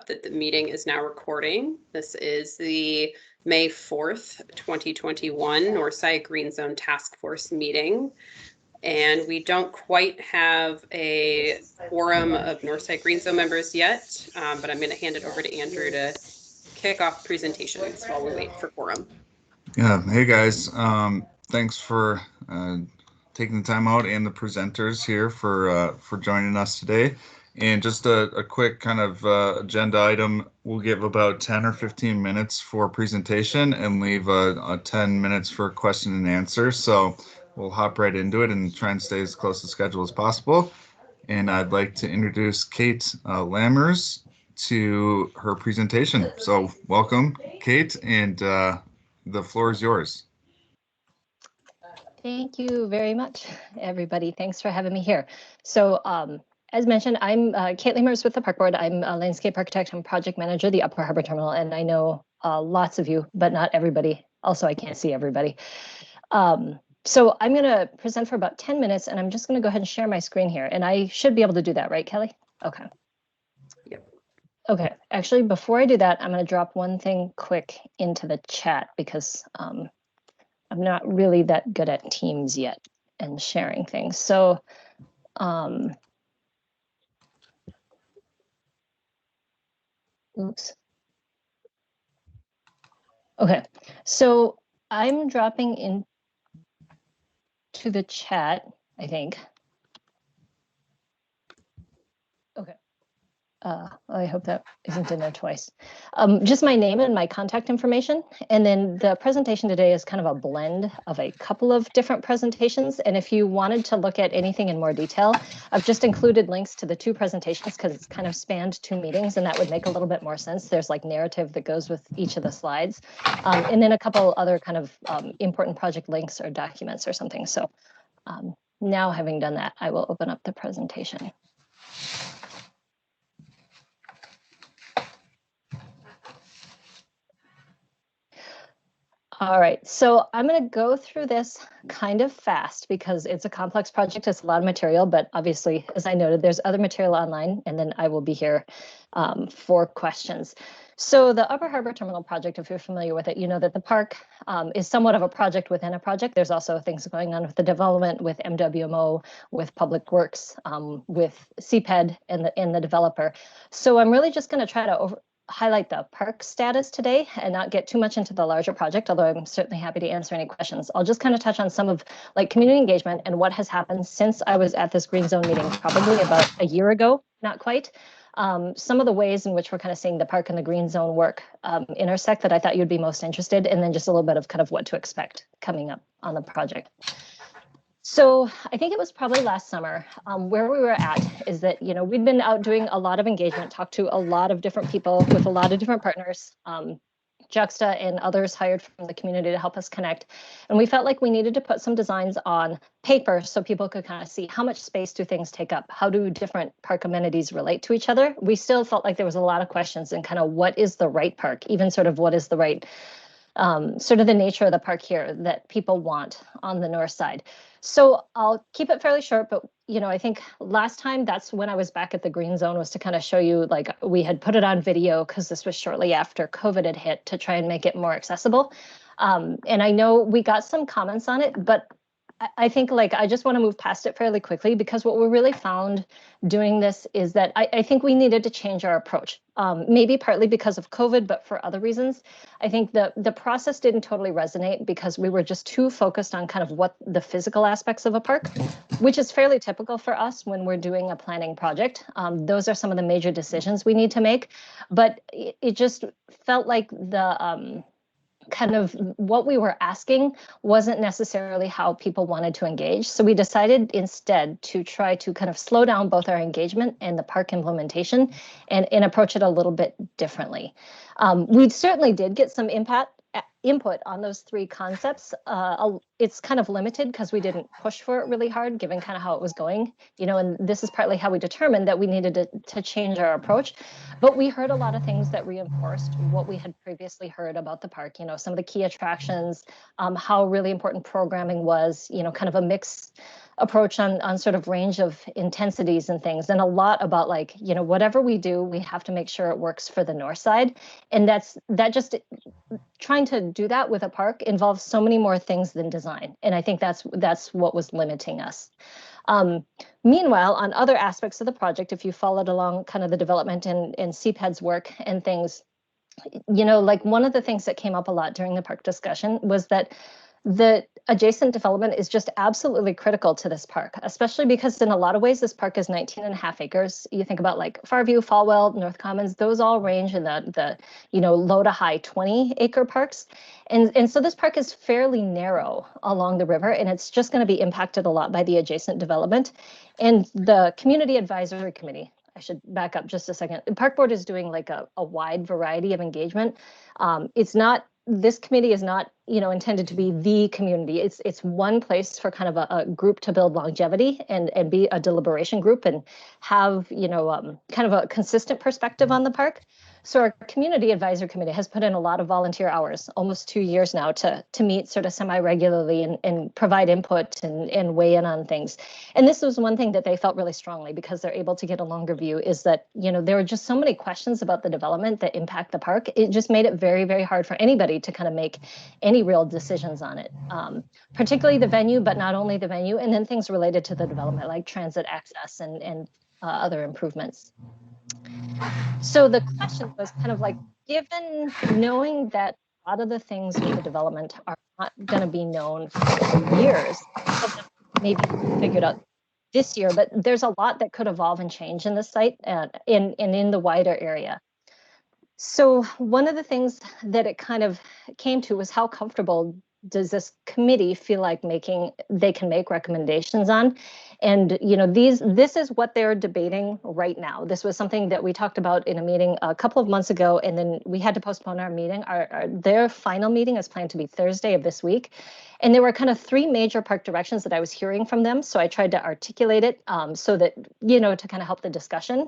that the meeting is now recording. This is the May 4th, 2021 Northside Green Zone Task Force meeting. And we don't quite have a quorum of Northside Green Zone members yet, but I'm going to hand it over to Andrew to kick off presentations while we wait for quorum. Yeah, hey guys, thanks for taking the time out and the presenters here for joining us today. And just a quick kind of agenda item, we'll give about 10 or 15 minutes for presentation and leave 10 minutes for question and answer. So we'll hop right into it and try and stay as close to schedule as possible. And I'd like to introduce Kate Lammers to her presentation. So welcome, Kate, and the floor is yours. Thank you very much, everybody. Thanks for having me here. So as mentioned, I'm Kate Lammers with the Park Board. I'm a landscape architect and project manager of the Upper Harbor Terminal, and I know lots of you, but not everybody. Also, I can't see everybody. So I'm going to present for about 10 minutes, and I'm just going to go ahead and share my screen here. And I should be able to do that, right, Kelly? Okay. Yep. Okay. Actually, before I do that, I'm going to drop one thing quick into the chat because I'm not really that good at Teams yet and sharing things. So oops. Okay, so I'm dropping into the chat, I think. Okay. I hope that isn't in there twice. Just my name and my contact information. And then the presentation today is kind of a blend of a couple of different presentations. And if you wanted to look at anything in more detail, I've just included links to the two presentations because it's kind of spanned two meetings, and that would make a little bit more sense. There's like narrative that goes with each of the slides. And then a couple other kind of important project links or documents or something. So now having done that, I will open up the presentation. All right, so I'm going to go through this kind of fast because it's a complex project. It's a lot of material, but obviously, as I noted, there's other material online, and then I will be here for questions. So the Upper Harbor Terminal project, if you're familiar with it, you know that the park is somewhat of a project within a project. There's also things going on with the development, with MWMO, with Public Works, with CPED and the developer. So I'm really just going to try to highlight the park status today and not get too much into the larger project, although I'm certainly happy to answer any questions. I'll just kind of touch on some of like community engagement and what has happened since I was at this Green Zone meeting, probably about a year ago, not quite. Some of the ways in which we're kind of seeing the park and the Green Zone work intersect that I thought you'd be most interested in, and then just a little bit of kind of what to expect coming up on the project. So I think it was probably last summer where we were at is that, you know, we'd been out doing a lot of engagement, talked to a lot of different people with a lot of different partners, Juxta and others hired from the community to help us connect. And we felt like we needed to put some designs on paper so people could kind of see how much space do things take up? How do different park amenities relate to each other? We still felt like there was a lot of questions and kind of what is the right park, even sort of what is the right sort of the nature of the park here that people want on the north side. So I'll keep it fairly short, but you know, I think last time that's when I was back at the Green Zone was to kind of show you, like, we had put it on video because this was shortly after COVID had hit to try and make it more accessible. And I know we got some comments on it, but I think like I just want to move past it fairly quickly because what we really found doing this is that I think we needed to change our approach, maybe partly because of COVID, but for other reasons. I think the process didn't totally resonate because we were just too focused on kind of what the physical aspects of a park, which is fairly typical for us when we're doing a planning project. Those are some of the major decisions we need to make, but it just felt like the kind of what we were asking wasn't necessarily how people wanted to engage. So we decided instead to try to kind of slow down both our engagement and the park implementation and approach it a little bit differently. We certainly did get some input on those three concepts. it's kind of limited because we didn't push for it really hard, given kind of how it was going, and this is partly how we determined that we needed to change our approach. But we heard a lot of things that reinforced what we had previously heard about the park, some of the key attractions, how really important programming was, kind of a mixed approach on sort of range of intensities and things, and a lot about like, whatever we do, we have to make sure it works for the north side. And that just trying to do that with a park involves so many more things than design. And I think that's what was limiting us. Meanwhile, on other aspects of the project, if you followed along kind of the development and CPED's work and things, like one of the things that came up a lot during the park discussion was that the adjacent development is just absolutely critical to this park, especially because in a lot of ways, this park is 19.5 acres. You think about like Farview, Falwell, North Commons, those all range in the low to high 20-acre parks. And so this park is fairly narrow along the river, and it's just going to be impacted a lot by the adjacent development. And the Community Advisory Committee, I should back up just a second. The Park Board is doing like a wide variety of engagement. This committee is not, intended to be the community. It's one place for kind of a group to build longevity and be a deliberation group and have, kind of a consistent perspective on the park. So our community advisory committee has put in a lot of volunteer hours, almost 2 years now, to meet sort of semi-regularly and provide input and weigh in on things. And this was one thing that they felt really strongly, because they're able to get a longer view, is that, there were just so many questions about the development that impact the park. It just made it very, very hard for anybody to kind of make any real decisions on it, particularly the venue, but not only the venue, and then things related to the development like transit access and other improvements. So the question was kind of like, given knowing that a lot of the things with the development are not going to be known for years, maybe figured out this year, but there's a lot that could evolve and change in the site and in the wider area. So one of the things that it kind of came to was, how comfortable does this committee feel like they can make recommendations on? And this is what they're debating right now. This was something that we talked about in a meeting a couple of months ago, and then we had to postpone our meeting. Their final meeting is planned to be Thursday of this week. And there were kind of 3 major park directions that I was hearing from them. So I tried to articulate it so that, to kind of help the discussion.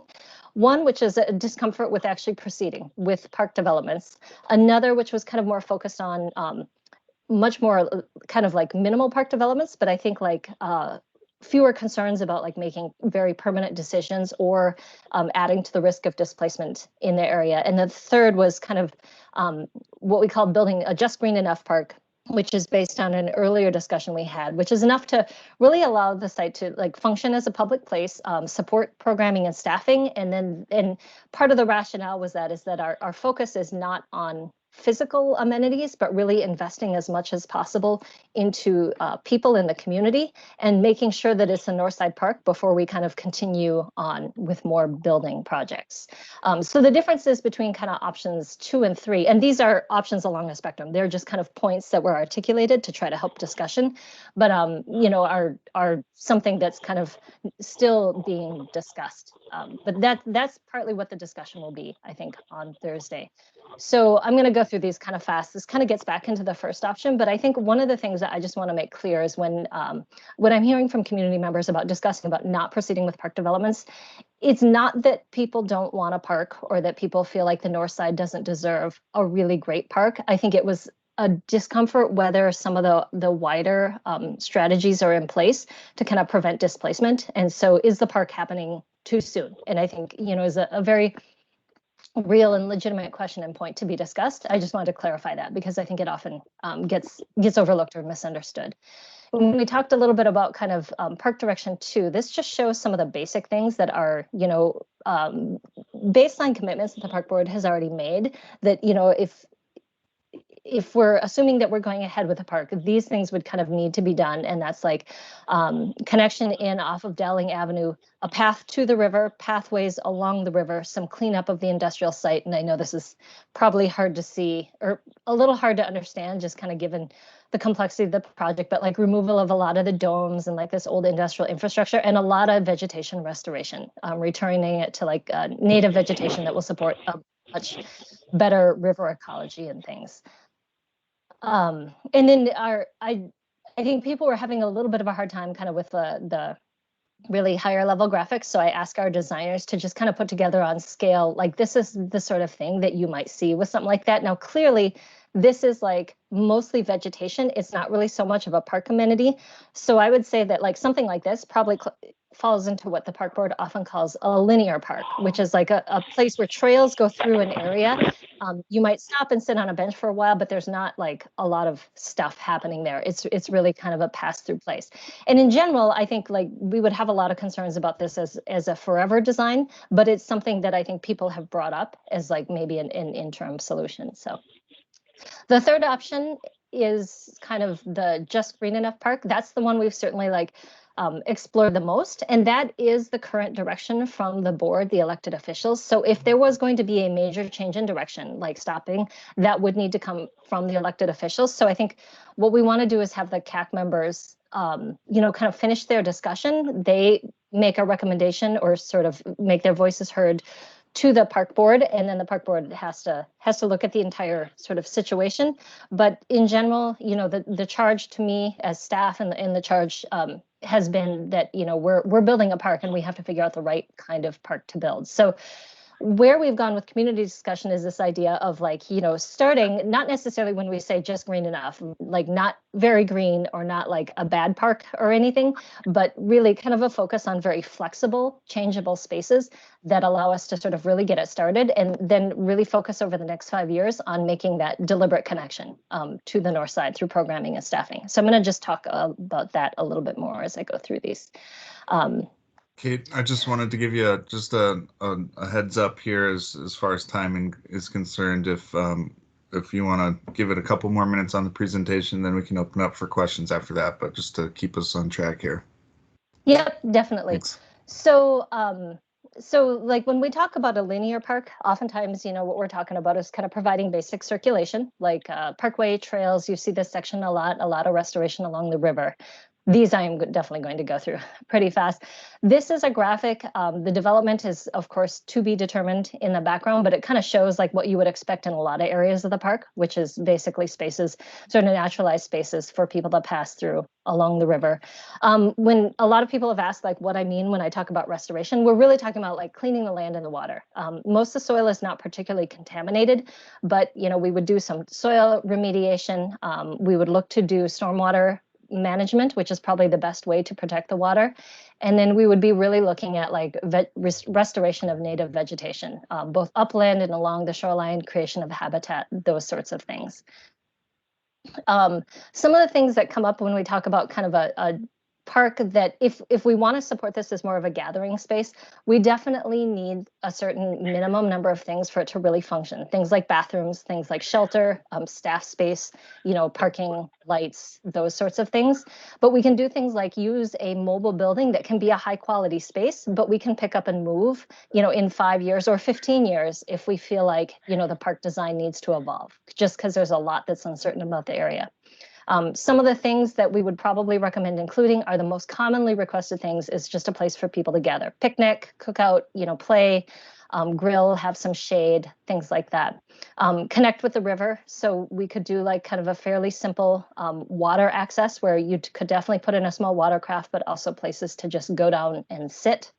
One, which is a discomfort with actually proceeding with park developments. Another, which was kind of more focused on much more kind of like minimal park developments, but I think like fewer concerns about like making very permanent decisions or adding to the risk of displacement in the area. And the third was kind of what we call building a just green enough park, which is based on an earlier discussion we had, which is enough to really allow the site to like function as a public place, support programming and staffing. And part of the rationale is that our focus is not on physical amenities, but really investing as much as possible into people in the community and making sure that it's a Northside Park before we kind of continue on with more building projects. So the differences between kind of options 2 and 3, and these are options along the spectrum, they're just kind of points that were articulated to try to help discussion, but are something that's kind of still being discussed. But that's partly what the discussion will be, I think, on Thursday. So I'm going to go through these kind of fast. This kind of gets back into the first option, but I think one of the things that I just want to make clear is when I'm hearing from community members about discussing about not proceeding with park developments, it's not that people don't want a park or that people feel like the North Side doesn't deserve a really great park. I think it was a discomfort whether some of the wider strategies are in place to kind of prevent displacement. And so is the park happening too soon? And I think, is a very real and legitimate question and point to be discussed. I just wanted to clarify that because I think it often gets overlooked or misunderstood. When we talked a little bit about kind of park direction 2, this just shows some of the basic things that are, baseline commitments that the park board has already made that, if we're assuming that we're going ahead with the park, these things would kind of need to be done. And that's like connection in off of Dowling Avenue, a path to the river, pathways along the river, some cleanup of the industrial site. And I know this is probably hard to see or a little hard to understand, just kind of given the complexity of the project, but like removal of a lot of the domes and like this old industrial infrastructure and a lot of vegetation restoration, returning it to like native vegetation that will support a much better river ecology and things. And then I think people were having a little bit of a hard time kind of with the really higher level graphics. So I ask our designers to just kind of put together on scale, like this is the sort of thing that you might see with something like that. Now, clearly, this is like mostly vegetation. It's not really so much of a park amenity. So I would say that like something like this probably falls into what the park board often calls a linear park, which is like a place where trails go through an area. You might stop and sit on a bench for a while, but there's not like a lot of stuff happening there. It's really kind of a pass-through place. And in general, I think like we would have a lot of concerns about this as a forever design, but it's something that I think people have brought up as like maybe an interim solution. So the third option is kind of the just green enough park. That's the one we've certainly like explored the most. And that is the current direction from the board, the elected officials. So if there was going to be a major change in direction, like stopping, that would need to come from the elected officials. So I think what we want to do is have the CAC members, you know, kind of finish their discussion. They make a recommendation or sort of make their voices heard to the park board, and then the park board has to look at the entire sort of situation. But in general, you know, the charge to me as staff and the charge has been that, you know, we're building a park and we have to figure out the right kind of park to build. So where we've gone with community discussion is this idea of like, you know, starting not necessarily when we say just green enough, like not very green or not like a bad park or anything, but really kind of a focus on very flexible, changeable spaces that allow us to sort of really get it started, and then really focus over the next 5 years on making that deliberate connection to the north side through programming and staffing. So I'm going to just talk about that a little bit more as I go through these. Kate, I just wanted to give you just a heads up here as far as timing is concerned. If you want to give it a couple more minutes on the presentation, then we can open up for questions after that. But just to keep us on track here. Yep, definitely. Thanks. So, so like when we talk about a linear park, oftentimes, you know, what we're talking about is kind of providing basic circulation, like parkway trails. You see this section a lot of restoration along the river. These I am definitely going to go through pretty fast. This is a graphic. The development is, of course, to be determined in the background, but it kind of shows like what you would expect in a lot of areas of the park, which is basically spaces, sort of naturalized spaces for people to pass through along the river. When a lot of people have asked like what I mean when I talk about restoration, we're really talking about like cleaning the land and the water. Most of the soil is not particularly contaminated, but you know, we would do some soil remediation. We would look to do stormwater management, which is probably the best way to protect the water. And then we would be really looking at like restoration of native vegetation, both upland and along the shoreline, creation of habitat, those sorts of things. Some of the things that come up when we talk about kind of a park that if we want to support this as more of a gathering space, we definitely need a certain minimum number of things for it to really function. Things like bathrooms, things like shelter, staff space, you know, parking, lights, those sorts of things. But we can do things like use a mobile building that can be a high quality space, but we can pick up and move, you know, in 5 years or 15 years if we feel like, you know, the park design needs to evolve, just because there's a lot that's uncertain about the area. Some of the things that we would probably recommend including are the most commonly requested things is just a place for people to gather, picnic, cook out, you know, play, grill, have some shade, things like that. Connect with the river. So we could do like kind of a fairly simple water access where you could definitely put in a small watercraft, but also places to just go down and sit.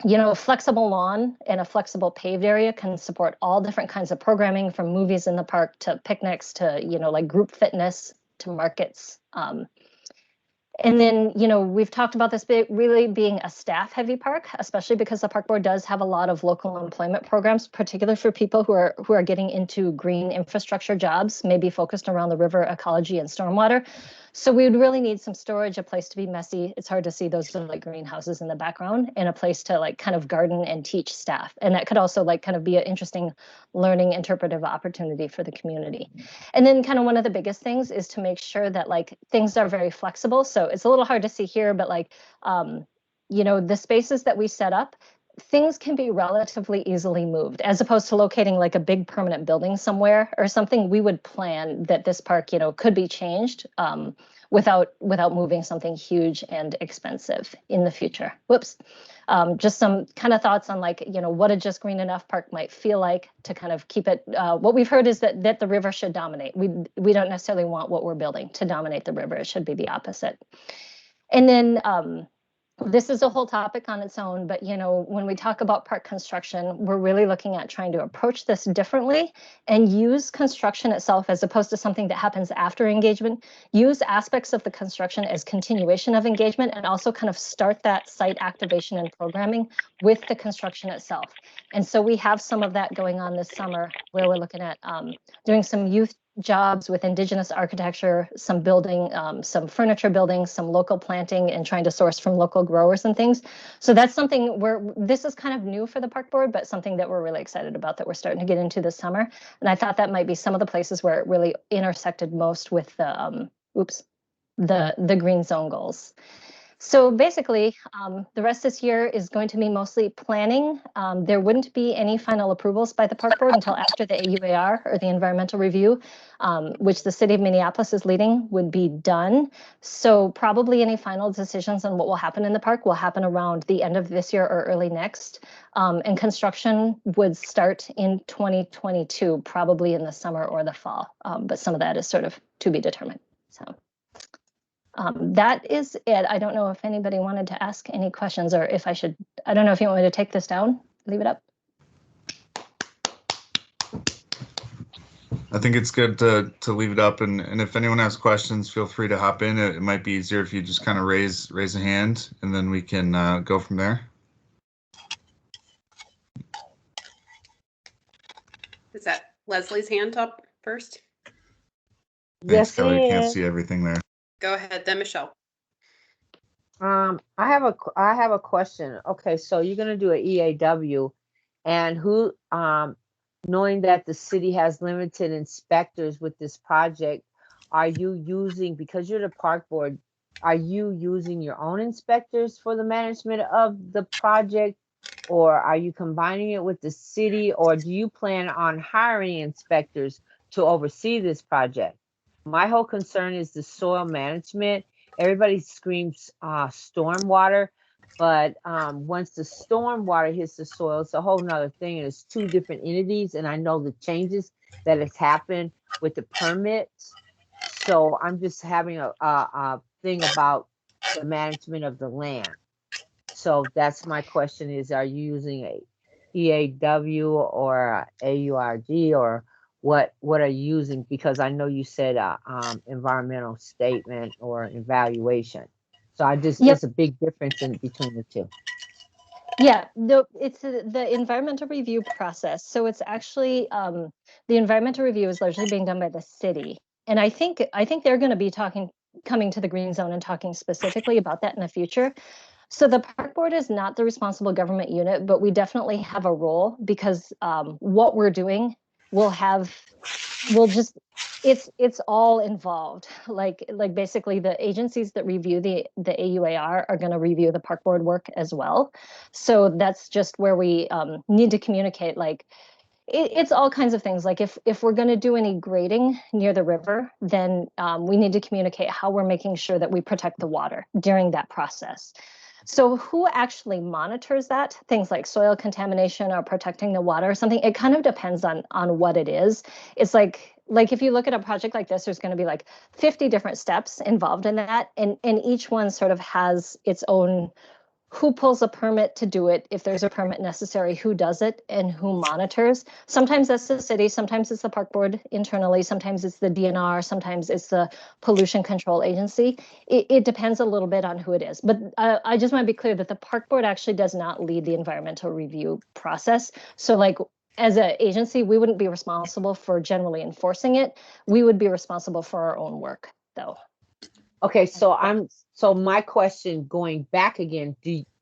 You know, a flexible lawn and a flexible paved area can support all different kinds of programming, from movies in the park to picnics to, you know, like group fitness to markets. And then, you know, we've talked about this really being a staff heavy park, especially because the park board does have a lot of local employment programs, particularly for people who are getting into green infrastructure jobs, maybe focused around the river ecology and stormwater. So we would really need some storage, a place to be messy. It's hard to see those sort of like greenhouses in the background, and a place to like kind of garden and teach staff. And that could also like kind of be an interesting learning interpretive opportunity for the community. And then kind of one of the biggest things is to make sure that like things are very flexible. So it's a little hard to see here, but like, you know, the spaces that we set up, things can be relatively easily moved, as opposed to locating like a big permanent building somewhere or something. We would plan that this park, could be changed without moving something huge and expensive in the future. Whoops. Just some kind of thoughts on like, what a just green enough park might feel like to kind of keep it. What we've heard is that the river should dominate. We don't necessarily want what we're building to dominate the river. It should be the opposite. And then this is a whole topic on its own, but when we talk about park construction, we're really looking at trying to approach this differently and use construction itself as opposed to something that happens after engagement. Use aspects of the construction as continuation of engagement, and also kind of start that site activation and programming with the construction itself. And so we have some of that going on this summer, where we're looking at doing some youth jobs with Indigenous architecture, some building, some furniture building, some local planting, and trying to source from local growers and things. So that's something where this is kind of new for the park board, but something that we're really excited about that we're starting to get into this summer. And I thought that might be some of the places where it really intersected most with the the green zone goals. So basically, the rest this year is going to be mostly planning. There wouldn't be any final approvals by the park board until after the AUAR, or the environmental review, which the city of Minneapolis is leading, would be done. So probably any final decisions on what will happen in the park will happen around the end of this year or early next. And construction would start in 2022, probably in the summer or the fall. But some of that is sort of to be determined. So. That is it. I don't know if anybody wanted to ask any questions, or if I should, I don't know if you want me to take this down, leave it up. I think it's good to leave it up, and if anyone has questions, feel free to hop in. It might be easier if you just kind of raise a hand, and then we can go from there. Is that Leslie's hand up first? Thanks, Yes, Kelly. it Can't is. see everything there. Go ahead, then Michelle. I have a question. Okay, so you're gonna do an EAW, and who, knowing that the city has limited inspectors with this project, are you using, because you're the park board, are you using your own inspectors for the management of the project, or are you combining it with the city, or do you plan on hiring inspectors to oversee this project? My whole concern is the soil management. Everybody screams stormwater, but once the stormwater hits the soil, it's a whole nother thing, and it's two different entities. And I know the changes that has happened with the permits. So I'm just having a thing about the management of the land. So that's my question: is, are you using a EAW or AURG, or what are you using? Because I know you said environmental statement or evaluation. So there's a big difference in between the two. Yeah, no, it's the environmental review process. So it's actually the environmental review is largely being done by the city, and I think they're going to be coming to the green zone and talking specifically about that in the future. So the park board is not the responsible government unit, but we definitely have a role, because what we're doing it's all involved. Like basically the agencies that review the AUAR are going to review the park board work as well. So that's just where we need to communicate. Like it's all kinds of things. Like if we're going to do any grading near the river, then we need to communicate how we're making sure that we protect the water during that process. So who actually monitors that? Things like soil contamination or protecting the water or something. It kind of depends on what it is. It's like if you look at a project like this, there's going to be like 50 different steps involved in that, and each one sort of has its own. Who pulls a permit to do it? If there's a permit necessary, who does it and who monitors? Sometimes that's the city, sometimes it's the park board internally, sometimes it's the DNR, sometimes it's the pollution control agency. It depends a little bit on who it is. But I just want to be clear that the park board actually does not lead the environmental review process. So like as an agency, we wouldn't be responsible for generally enforcing it. We would be responsible for our own work though. Okay, so my question, going back again,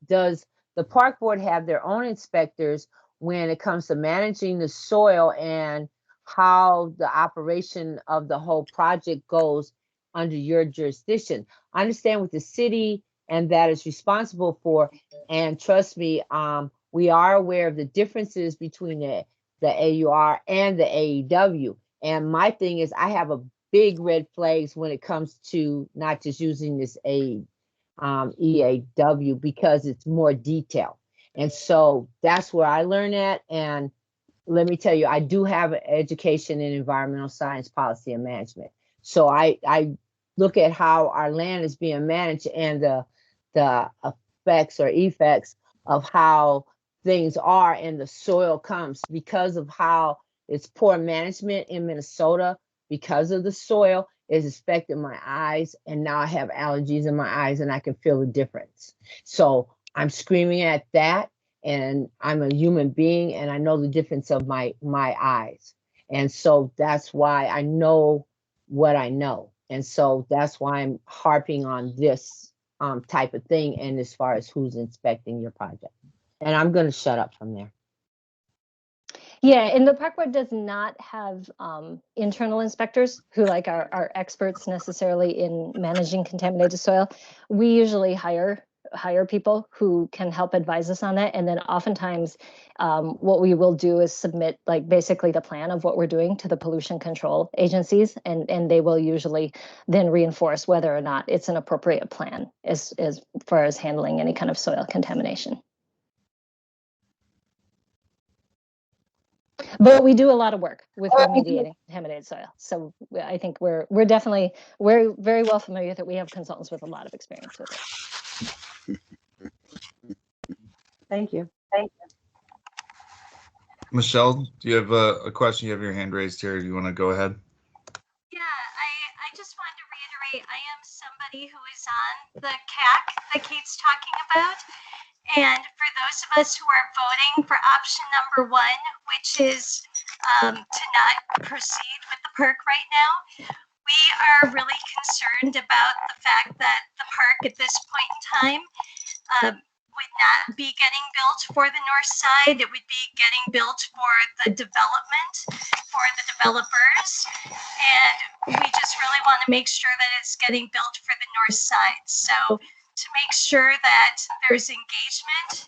does the park board have their own inspectors when it comes to managing the soil and how the operation of the whole project goes under your jurisdiction? I understand with the city, and that is responsible for, and trust me, we are aware of the differences between the AUR and the AEW. And my thing is, I have a big red flags when it comes to not just using this EAW, because it's more detailed. And so that's where I learn at. And let me tell you, I do have an education in environmental science, policy, and management. So I look at how our land is being managed and the effects of how things are and the soil comes because of how it's poor management in Minnesota, because of the soil is affecting my eyes, and now I have allergies in my eyes and I can feel the difference. So I'm screaming at that, and I'm a human being and I know the difference of my eyes. And so that's why I know what I know. And so that's why I'm harping on this type of thing, and as far as who's inspecting your project. And I'm going to shut up from there. Yeah, and the park board does not have internal inspectors who are experts necessarily in managing contaminated soil. We usually hire people who can help advise us on that, and then oftentimes what we will do is submit basically the plan of what we're doing to the pollution control agencies, and they will usually then reinforce whether or not it's an appropriate plan as far as handling any kind of soil contamination. But we do a lot of work with remediating contaminated soil. So I think we're very well familiar with it. We have consultants with a lot of experience with it. Thank you. Michelle, do you have a question? You have your hand raised here. Do you want to go ahead? Yeah, I just wanted to reiterate, I am somebody who is on the CAC that Kate's talking about. And for those of us who are voting for option number 1, which is to not proceed with the park right now, we are really concerned about the fact that the park at this point in time would not be getting built for the north side. It would be getting built for the development, for the developers. And we just really want to make sure that it's getting built for the north side. So to make sure that there's engagement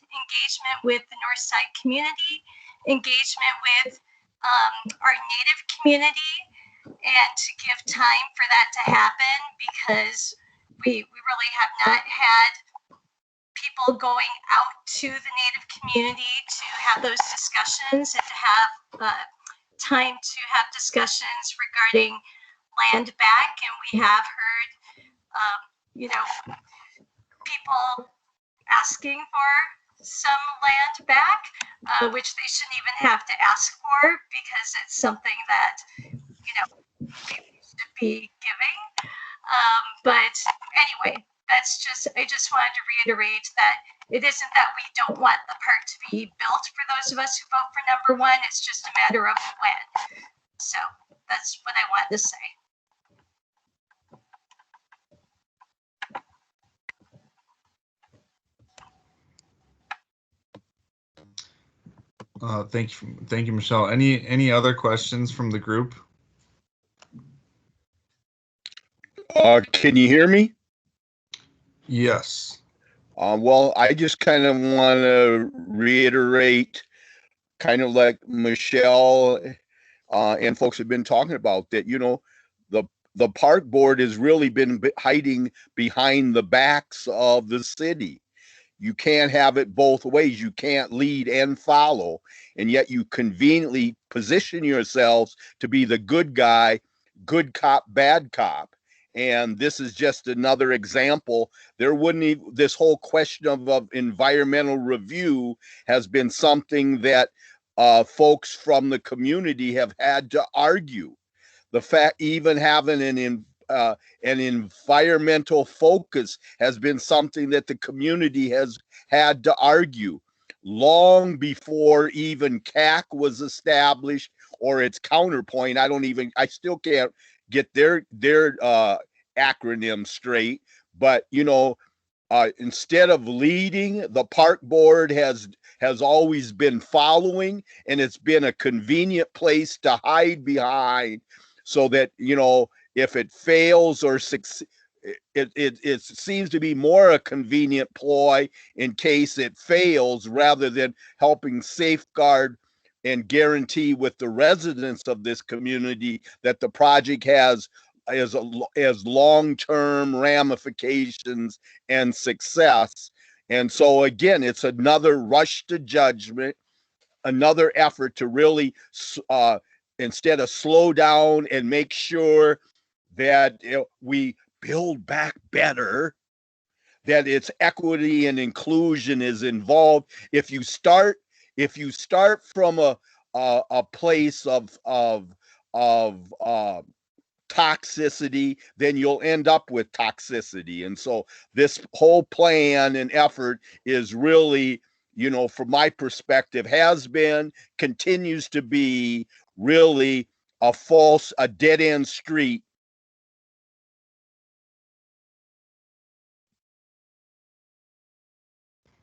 with the Northside community, engagement with our Native community, and to give time for that to happen, because we really have not had people going out to the Native community to have those discussions and to have time to have discussions regarding land back. And we have heard, people asking for some land back, which they shouldn't even have to ask for, because it's something that, we should be giving. But anyway, I just wanted to reiterate that it isn't that we don't want the park to be built for those of us who vote for number 1. It's just a matter of when. So that's what I wanted to say. Thank you, Michelle. Any other questions from the group? Can you hear me? Yes. Well, I just kind of want to reiterate, kind of like Michelle and folks have been talking about, that the park board has really been hiding behind the backs of the city. You can't have it both ways. You can't lead and follow, and yet you conveniently position yourselves to be the good guy, good cop, bad cop. And this is just another example. There wouldn't even, this whole question of environmental review has been something that folks from the community have had to argue. The fact even having an environmental focus has been something that the community has had to argue long before even CAC was established or its counterpoint. I still can't get their acronym straight, but instead of leading, the park board has always been following, and it's been a convenient place to hide behind, so that if it fails or it seems to be more a convenient ploy in case it fails rather than helping safeguard and guarantee with the residents of this community that the project has as long-term ramifications and success. And so again, it's another rush to judgment, another effort to really instead of slow down and make sure that we build back better, that it's equity and inclusion is involved. If you start from a place of toxicity, then you'll end up with toxicity. And so this whole plan and effort is really, from my perspective, has been, continues to be really a dead end street.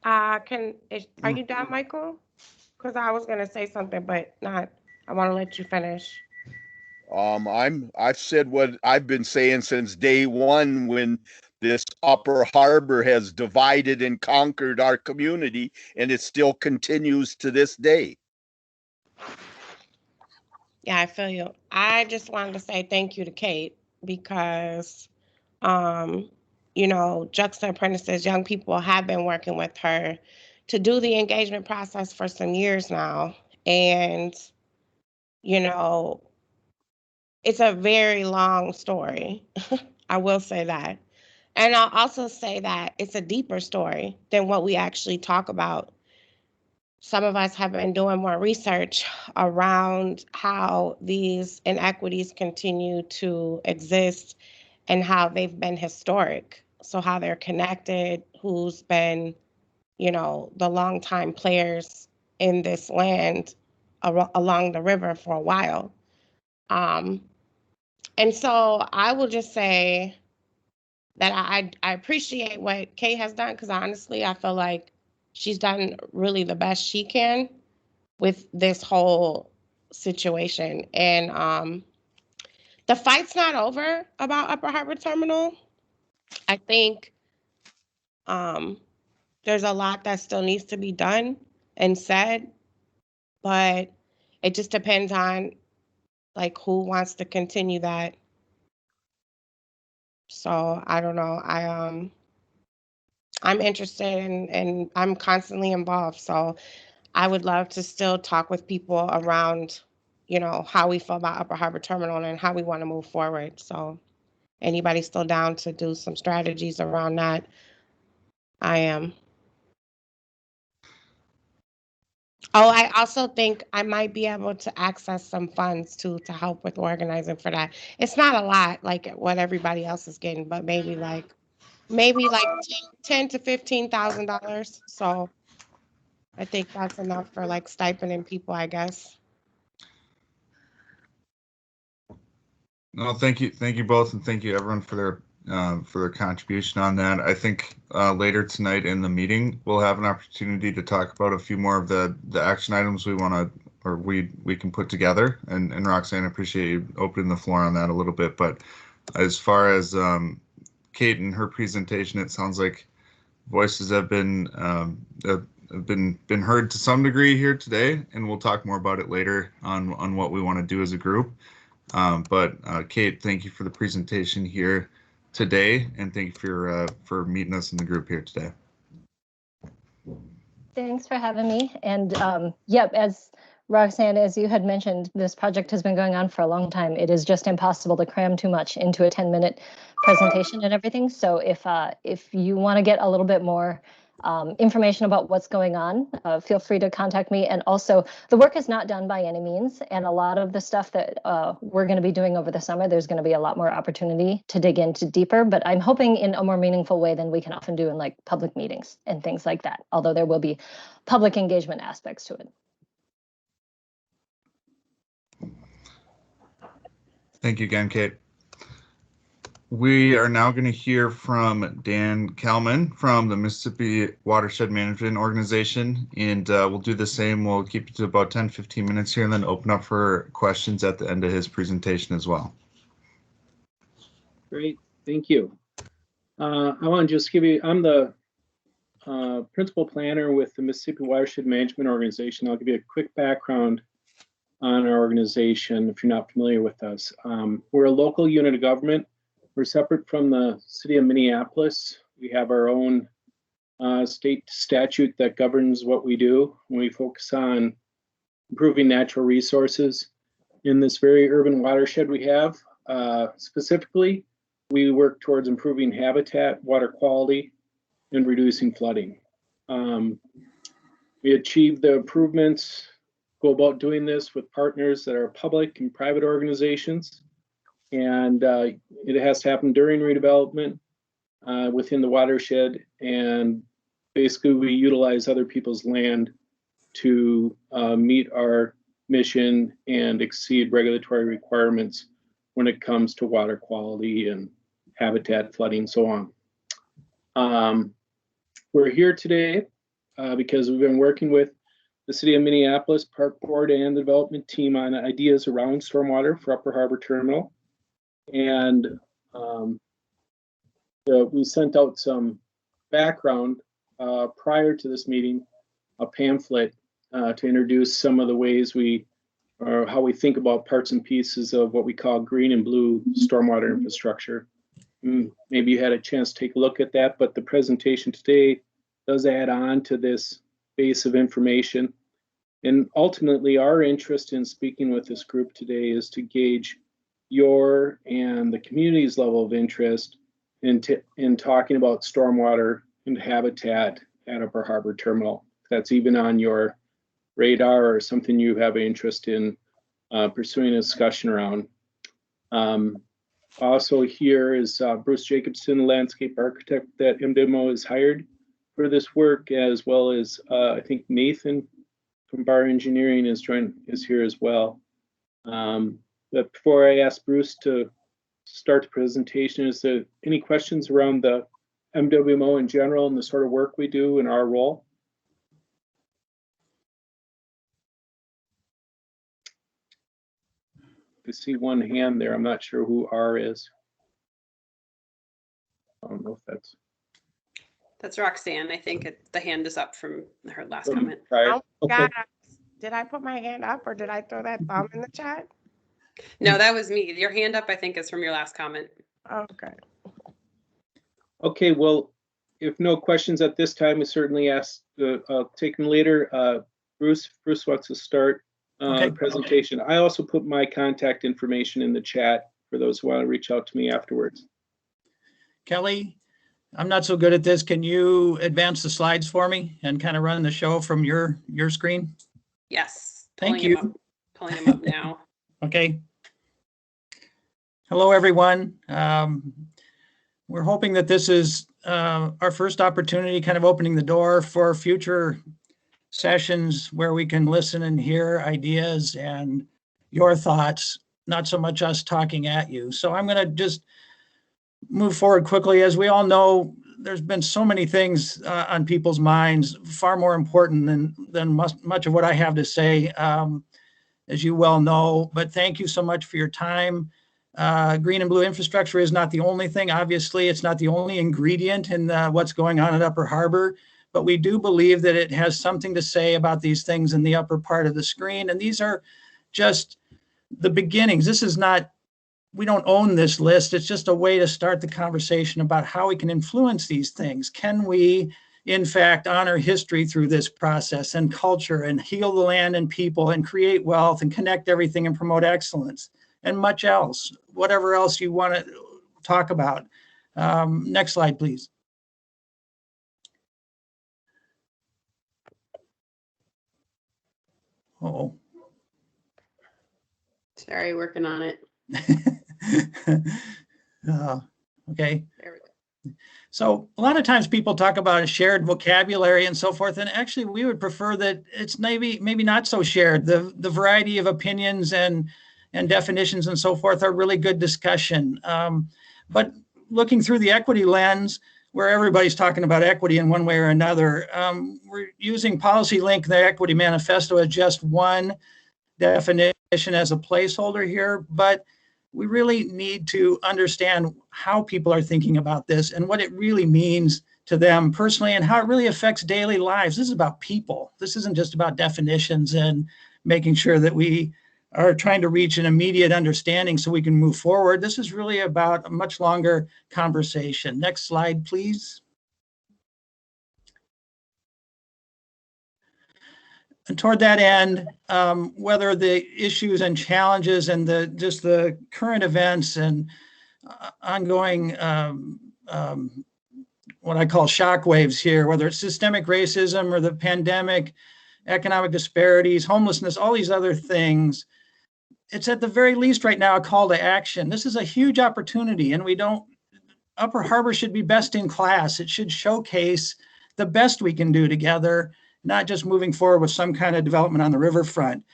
Are you done, Michael? Because I was gonna say something, but not. I want to let you finish. I've said what I've been saying since day one when this Upper Harbor has divided and conquered our community, and it still continues to this day. Yeah, I feel you. I just wanted to say thank you to Kate because, Juxta Apprentices, young people have been working with her to do the engagement process for some years now. And, it's a very long story. I will say that. And I'll also say that it's a deeper story than what we actually talk about. Some of us have been doing more research around how these inequities continue to exist and how they've been historic. So how they're connected, who's been, the longtime players in this land along the river for a while. And so I will just say that I appreciate what Kay has done because honestly, I feel like she's done really the best she can with this whole situation. And the fight's not over about Upper Harbor Terminal. I think there's a lot that still needs to be done and said, but it just depends on like who wants to continue that. So I don't know. I'm interested and I'm constantly involved. So I would love to still talk with people around, how we feel about Upper Harbor Terminal and how we want to move forward. So anybody still down to do some strategies around that? I am. Oh, I also think I might be able to access some funds too to help with organizing for that. It's not a lot like what everybody else is getting, but maybe like 10 to $15,000. So I think that's enough for like stipending people, I guess. No, thank you both, and thank you everyone for their contribution on that. I think later tonight in the meeting we'll have an opportunity to talk about a few more of the action items we want to or we can put together. And Roxanne, I appreciate you opening the floor on that a little bit. But as far as Kate and her presentation, it sounds like voices have been heard to some degree here today, and we'll talk more about it later on what we want to do as a group. But Kate, thank you for the presentation here today, and thank you for meeting us in the group here today. Thanks for having me. And yep, as Roxanne, as you had mentioned, this project has been going on for a long time. It is just impossible to cram too much into a 10-minute presentation and everything. So if you want to get a little bit more information about what's going on, feel free to contact me. And also, the work is not done by any means. And a lot of the stuff that we're going to be doing over the summer, there's going to be a lot more opportunity to dig into deeper. But I'm hoping in a more meaningful way than we can often do in like public meetings and things like that, although there will be public engagement aspects to it. Thank you again, Kate. We are now going to hear from Dan Kalman from the Mississippi Watershed Management Organization, and we'll do the same. We'll keep it to about 10-15 minutes here and then open up for questions at the end of his presentation as well. Great, thank you. I want to just give you, I'm the principal planner with the Mississippi Watershed Management Organization. I'll give you a quick background on our organization if you're not familiar with us. We're a local unit of government. We're separate from the city of Minneapolis. We have our own state statute that governs what we do. We focus on improving natural resources in this very urban watershed we have. Specifically, we work towards improving habitat, water quality, and reducing flooding. We achieve the improvements, go about doing this with partners that are public and private organizations. And it has to happen during redevelopment within the watershed. And basically we utilize other people's land to meet our mission and exceed regulatory requirements when it comes to water quality and habitat, flooding, so on. We're here today because we've been working with the City of Minneapolis Park Board and the development team on ideas around stormwater for Upper Harbor Terminal. And we sent out some background prior to this meeting, a pamphlet to introduce some of the ways or how we think about parts and pieces of what we call green and blue stormwater infrastructure. Maybe you had a chance to take a look at that, but the presentation today does add on to this base of information. And ultimately, our interest in speaking with this group today is to gauge your and the community's level of interest in talking about stormwater and habitat at Upper Harbor Terminal. If that's even on your radar or something you have an interest in pursuing a discussion around. Also here is Bruce Jacobson, the landscape architect that MWMO has hired for this work, as well as I think Nathan from Bar Engineering is here as well. But before I ask Bruce to start the presentation, is there any questions around the MWMO in general and the sort of work we do and our role? I see one hand there. I'm not sure who R is. I don't know if That's Roxanne. I think the hand is up from her last comment. Oh, okay. God, did I put my hand up or did I throw that thumb in the chat? No, that was me. Your hand up, I think, is from your last comment. Okay. Okay, well, if no questions at this time, we certainly I'll take them later. Bruce wants to start the presentation. I also put my contact information in the chat for those who want to reach out to me afterwards. Kelly, I'm not so good at this. Can you advance the slides for me and kind of run the show from your screen? Yes. Thank you. Pulling them up now. Okay. Hello, everyone. We're hoping that this is our first opportunity, kind of opening the door for future sessions where we can listen and hear ideas and your thoughts, not so much us talking at you. So I'm going to just move forward quickly. As we all know, there's been so many things on people's minds, far more important than much of what I have to say, as you well know. But thank you so much for your time. Green and blue infrastructure is not the only thing. Obviously, it's not the only ingredient in what's going on at Upper Harbor, but we do believe that it has something to say about these things in the upper part of the screen. And these are just the beginnings. This is not, we don't own this list. It's just a way to start the conversation about how we can influence these things. Can we, in fact, honor history through this process and culture and heal the land and people and create wealth and connect everything and promote excellence and much else, whatever else you want to talk about. Next slide, please. Oh. Sorry, working on it. Okay. There we go. So a lot of times people talk about a shared vocabulary and so forth, and actually we would prefer that it's maybe not so shared. The variety of opinions and definitions and so forth are really good discussion. But looking through the equity lens, where everybody's talking about equity in one way or another, we're using Policy Link, the Equity Manifesto, as just one definition as a placeholder here. But we really need to understand how people are thinking about this and what it really means to them personally and how it really affects daily lives. This is about people. This isn't just about definitions and making sure that we are trying to reach an immediate understanding so we can move forward. This is really about a much longer conversation. Next slide, please. And toward that end, whether the issues and challenges and just the current events and ongoing what I call shock waves here, whether it's systemic racism or the pandemic, economic disparities, homelessness, all these other things, it's at the very least right now a call to action. This is a huge opportunity, and Upper Harbor should be best in class. It should showcase the best we can do together, not just moving forward with some kind of development on the riverfront.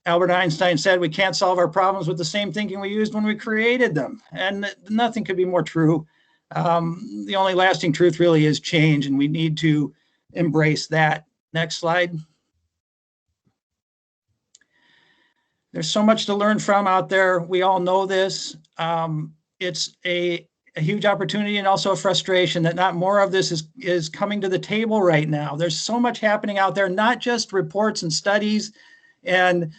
Albert Einstein said we can't solve our problems with the same thinking we used when we created them. And nothing could be more true. The only lasting truth really is change, and we need to embrace that. Next slide. There's so much to learn from out there. We all know this. It's a huge opportunity and also a frustration that not more of this is coming to the table right now. There's so much happening out there, not just reports and studies and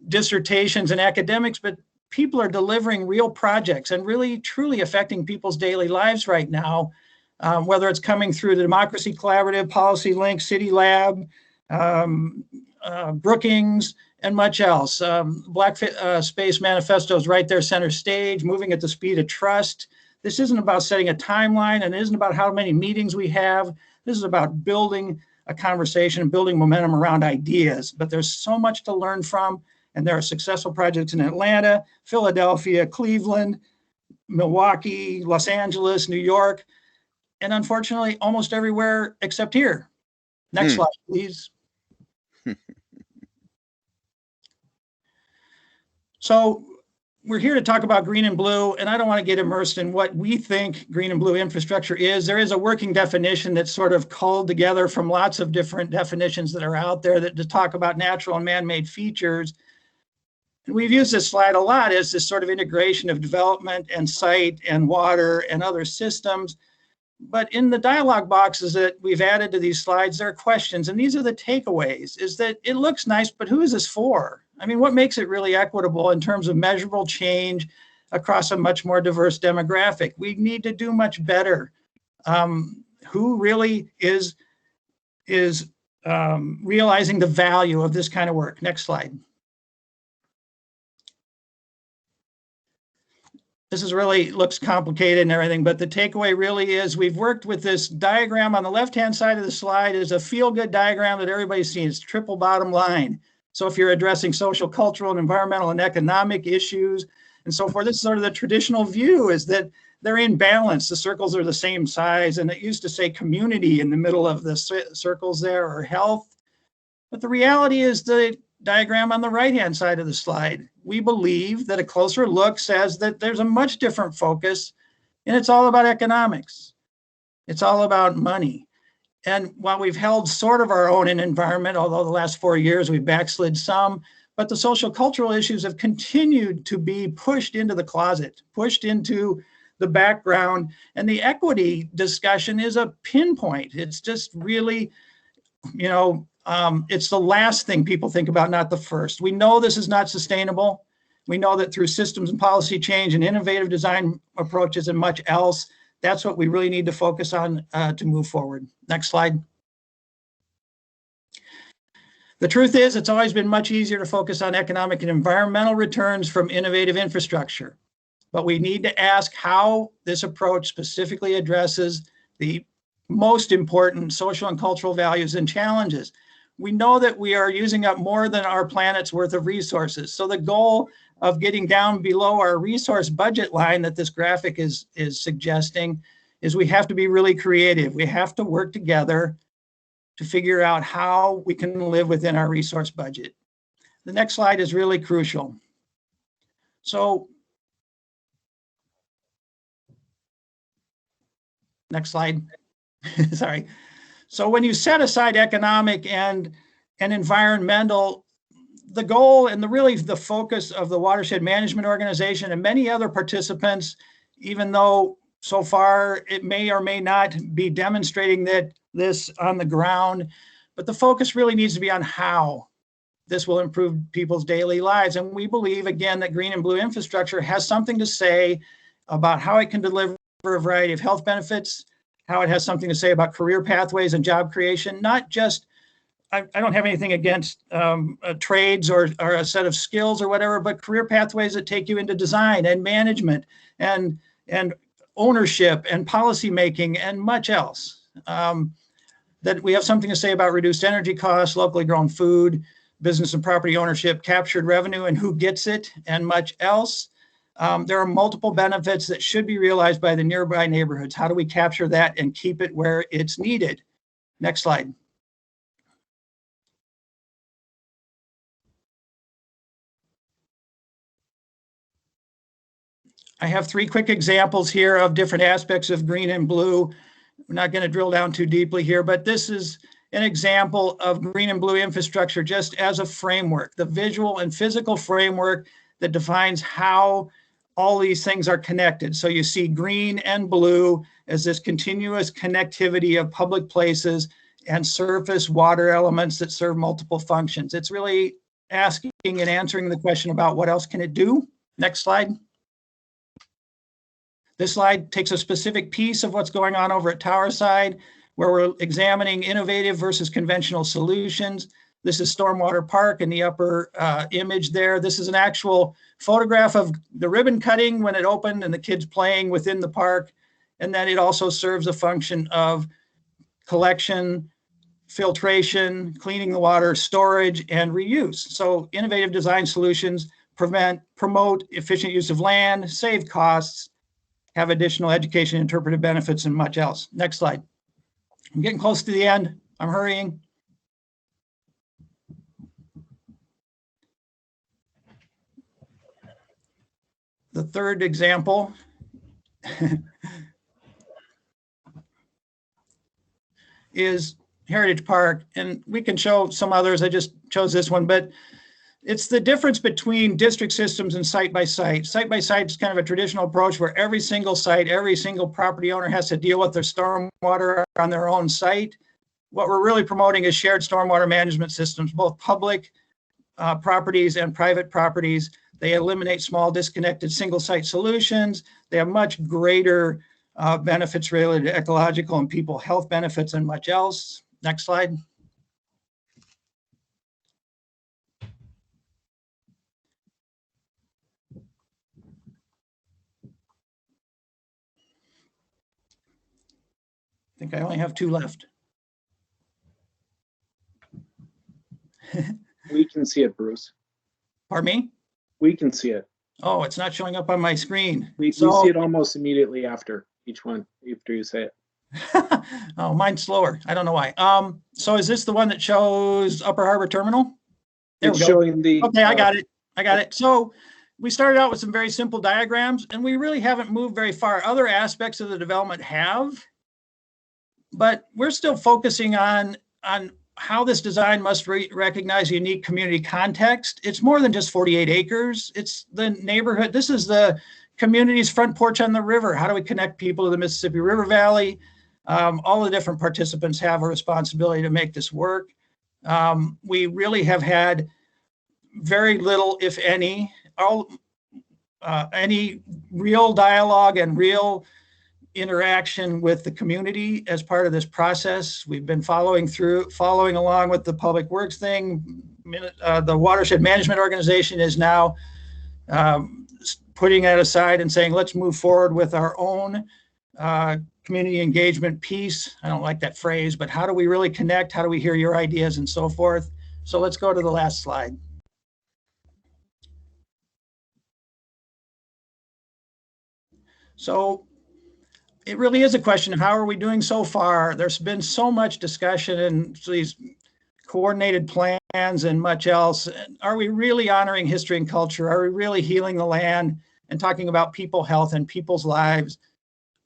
dissertations and academics, but people are delivering real projects and really truly affecting people's daily lives right now, whether it's coming through the Democracy Collaborative, Policy Link, City Lab, Brookings, and much else. Black Space Manifesto is right there center stage, moving at the speed of trust. This isn't about setting a timeline, and it isn't about how many meetings we have. This is about building a conversation, building momentum around ideas. But there's so much to learn from, and there are successful projects in Atlanta, Philadelphia, Cleveland, Milwaukee, Los Angeles, New York, and unfortunately, almost everywhere except here. Next slide, please. So we're here to talk about green and blue, and I don't want to get immersed in what we think green and blue infrastructure is. There is a working definition that's sort of culled together from lots of different definitions that are out there that to talk about natural and man-made features. And we've used this slide a lot as this sort of integration of development and site and water and other systems. But in the dialogue boxes that we've added to these slides, there are questions, and these are the takeaways, is that it looks nice, but who is this for? I mean, what makes it really equitable in terms of measurable change across a much more diverse demographic? We need to do much better. Who really is realizing the value of this kind of work? Next slide. This is really looks complicated and everything, but the takeaway really is we've worked with this diagram on the left-hand side of the slide is a feel-good diagram that everybody's seen. It's triple bottom line. So if you're addressing social, cultural, and environmental and economic issues and so forth, this is sort of the traditional view is that they're in balance. The circles are the same size, and it used to say community in the middle of the circles there, or health. But the reality is the diagram on the right-hand side of the slide. We believe that a closer look says that there's a much different focus, and it's all about economics. It's all about money. And while we've held sort of our own in environment, although the last 4 years we've backslid some, but the social cultural issues have continued to be pushed into the closet, pushed into the background. And the equity discussion is a pinpoint. It's just really, it's the last thing people think about, not the first. We know this is not sustainable. We know that through systems and policy change and innovative design approaches and much else, that's what we really need to focus on to move forward. Next slide. The truth is, it's always been much easier to focus on economic and environmental returns from innovative infrastructure. But we need to ask how this approach specifically addresses the most important social and cultural values and challenges. We know that we are using up more than our planet's worth of resources. So the goal of getting down below our resource budget line that this graphic is suggesting is we have to be really creative. We have to work together to figure out how we can live within our resource budget. The next slide is really crucial. So, next slide. Sorry. So when you set aside economic and environmental, the goal and really the focus of the Watershed Management Organization and many other participants, even though so far it may or may not be demonstrating that this on the ground, but the focus really needs to be on how this will improve people's daily lives. And we believe, again, that green and blue infrastructure has something to say about how it can deliver a variety of health benefits, how it has something to say about career pathways and job creation, not just, I don't have anything against trades or a set of skills or whatever, but career pathways that take you into design and management and ownership and policy making and much else. That we have something to say about reduced energy costs, locally grown food, business and property ownership, captured revenue and who gets it, and much else. There are multiple benefits that should be realized by the nearby neighborhoods. How do we capture that and keep it where it's needed? Next slide. I have 3 quick examples here of different aspects of green and blue. We're not going to drill down too deeply here, but this is an example of green and blue infrastructure just as a framework, the visual and physical framework that defines how all these things are connected. So you see green and blue as this continuous connectivity of public places and surface water elements that serve multiple functions. It's really asking and answering the question about what else can it do? Next slide. This slide takes a specific piece of what's going on over at Towerside, where we're examining innovative versus conventional solutions. This is Stormwater Park in the upper image there. This is an actual photograph of the ribbon cutting when it opened and the kids playing within the park. And then it also serves a function of collection, filtration, cleaning the water, storage, and reuse. So innovative design solutions promote efficient use of land, save costs, have additional education, interpretive benefits, and much else. Next slide. I'm getting close to the end. I'm hurrying. The third example is Heritage Park, and we can show some others. I just chose this one, but it's the difference between district systems and site by site. Site by site is kind of a traditional approach where every single site, every single property owner has to deal with their stormwater on their own site. What we're really promoting is shared stormwater management systems, both public properties and private properties. They eliminate small disconnected single site solutions. They have much greater benefits related to ecological and people health benefits and much else. Next slide. I think I only have 2 left. We can see it, Bruce. Pardon me? We can see it. Oh, it's not showing up on my screen. We see it almost immediately after each one, after you say it. Oh, mine's slower. I don't know why. So is this the one that shows Upper Harbor Terminal? There It's we go. showing the. Okay, I got it. I got it. So we started out with some very simple diagrams, and we really haven't moved very far. Other aspects of the development have, but we're still focusing on how this design must recognize unique community context. It's more than just 48 acres. It's the neighborhood. This is the community's front porch on the river. How do we connect people to the Mississippi River Valley? All the different participants have a responsibility to make this work. We really have had very little, if any, any real dialogue and real interaction with the community as part of this process. We've been following along with the public works thing. The Watershed Management Organization is now putting that aside and saying, let's move forward with our own community engagement piece. I don't like that phrase, but how do we really connect? How do we hear your ideas and so forth? So let's go to the last slide. So it really is a question of how are we doing so far? There's been so much discussion and these coordinated plans and much else. Are we really honoring history and culture? Are we really healing the land and talking about people health and people's lives?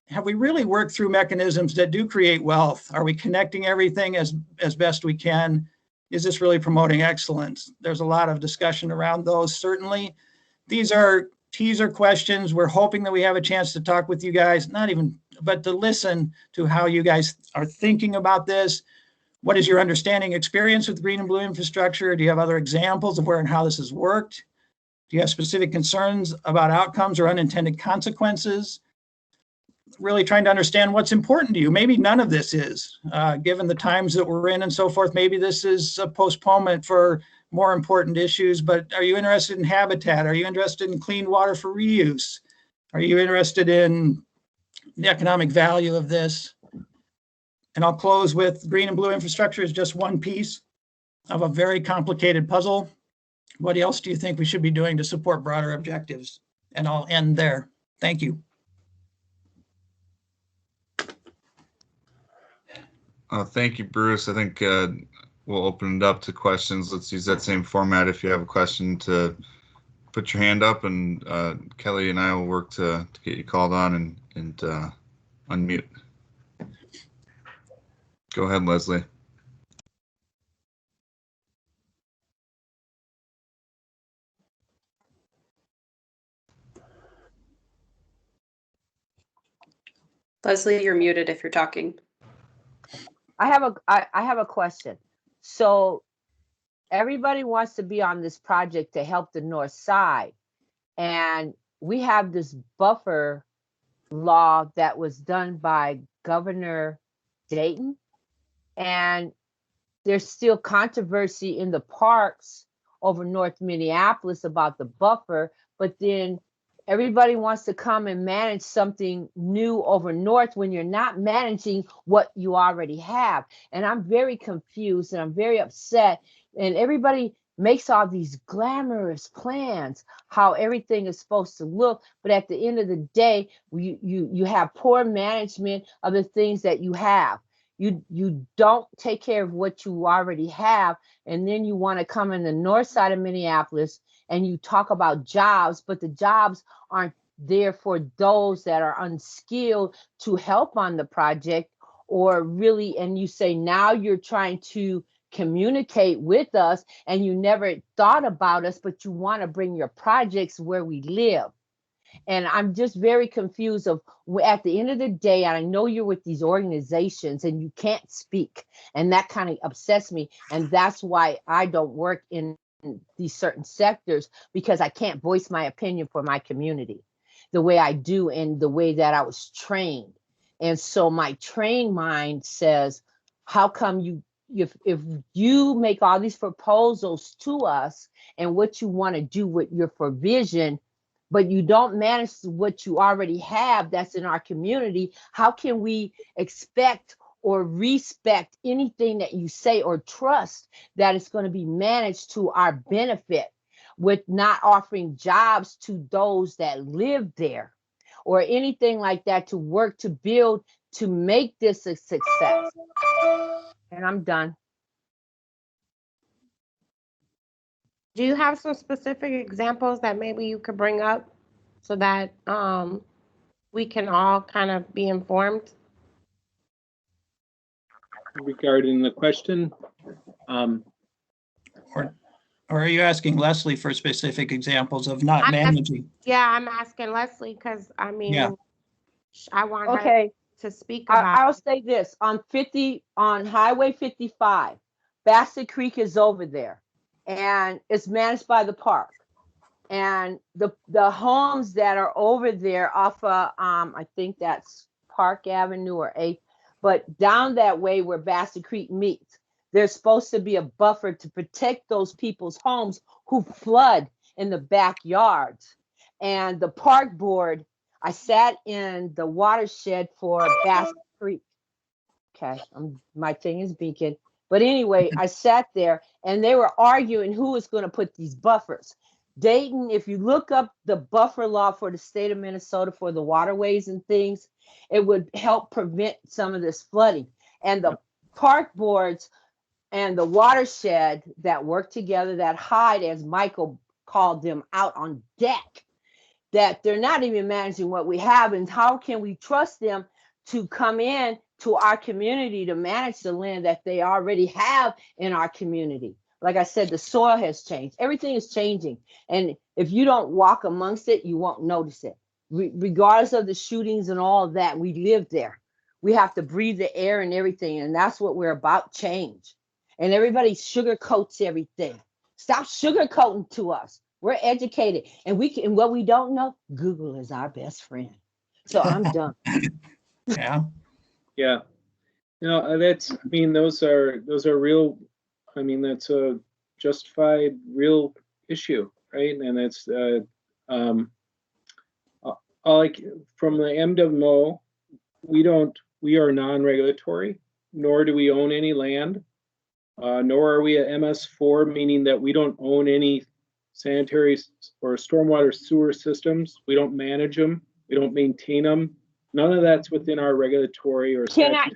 Have we really worked through mechanisms that do create wealth? Are we connecting everything as best we can? is this really promoting excellence? There's a lot of discussion around those. Certainly, these are teaser questions. We're hoping that we have a chance to talk with you guys, but to listen to how you guys are thinking about this. What is your understanding experience with green and blue infrastructure? Do you have other examples of where and how this has worked? Do you have specific concerns about outcomes or unintended consequences? Really trying to understand what's important to you. Maybe none of this is, given the times that we're in and so forth. Maybe this is a postponement for more important issues, but are you interested in habitat? Are you interested in clean water for reuse? Are you interested in the economic value of this? And I'll close with green and blue infrastructure is just one piece of a very complicated puzzle. What else do you think we should be doing to support broader objectives? And I'll end there. Thank you. Thank you, Bruce. I think we'll open it up to questions. Let's use that same format. If you have a question, to put your hand up, and Kelly and I will work to get you called on and unmute. Go ahead, Leslie. Leslie, you're muted if you're talking. I have a question. So everybody wants to be on this project to help the North Side, and we have this buffer law that was done by Governor Dayton, and there's still controversy in the parks over North Minneapolis about the buffer, but then everybody wants to come and manage something new over north when you're not managing what you already have. And I'm very confused and I'm very upset. And everybody makes all these glamorous plans, how everything is supposed to look. But at the end of the day, you have poor management of the things that you have. You don't take care of what you already have. And then you want to come in the north side of Minneapolis and you talk about jobs, but the jobs aren't there for those that are unskilled to help on the project, or really, and you say now you're trying to communicate with us and you never thought about us, but you want to bring your projects where we live. And I'm just very confused of, at the end of the day, and I know you're with these organizations and you can't speak, and that kind of upsets me. And that's why I don't work in these certain sectors, because I can't voice my opinion for my community the way I do and the way that I was trained. And so my trained mind says, how come you, if you make all these proposals to us and what you want to do with your provision, but you don't manage what you already have that's in our community, how can we expect or respect anything that you say or trust that it's going to be managed to our benefit, with not offering jobs to those that live there or anything like that to work to build to make this a success? And I'm done. Do you have some specific examples that maybe you could bring up so that we can all kind of be informed? Regarding the question, Or are you asking Leslie for specific examons of not managing? Yeah, I'm asking Leslie because I mean, Yeah. I want Okay. her to speak about. I'll say this, on Highway 55, Bassett Creek is over there and it's managed by the park. And the homes that are over there off of I think that's Park Avenue or 8th, but down that way where Bassett Creek meets, there's supposed to be a buffer to protect those people's homes who flood in the backyards. And the park board, I sat in the watershed for Bassett Creek. Okay, my thing is beacon. But anyway, I sat there and they were arguing who was going to put these buffers. Dayton, if you look up the buffer law for the state of Minnesota for the waterways and things, it would help prevent some of this flooding. And the park boards and the watershed that work together, that hide, as Michael called them, out on deck, that they're not even managing what we have. And how can we trust them to come in to our community to manage the land that they already have in our community. Like I said, the soil has changed. Everything is changing. And if you don't walk amongst it, you won't notice it. Regardless of the shootings and all of that, we live there. We have to breathe the air and everything. And that's what we're about, change. And everybody sugarcoats everything. Stop sugarcoating to us. We're educated. And what we don't know, Google is our best friend. So I'm done. Yeah. Yeah. No, that's, I mean, those are real, I mean, that's a justified real issue, right? And it's like from the MWO, we are non-regulatory, nor do we own any land, nor are we a MS4, meaning that we don't own any sanitary or stormwater sewer systems. We don't manage them. We don't maintain them. None of that's within our regulatory or Can I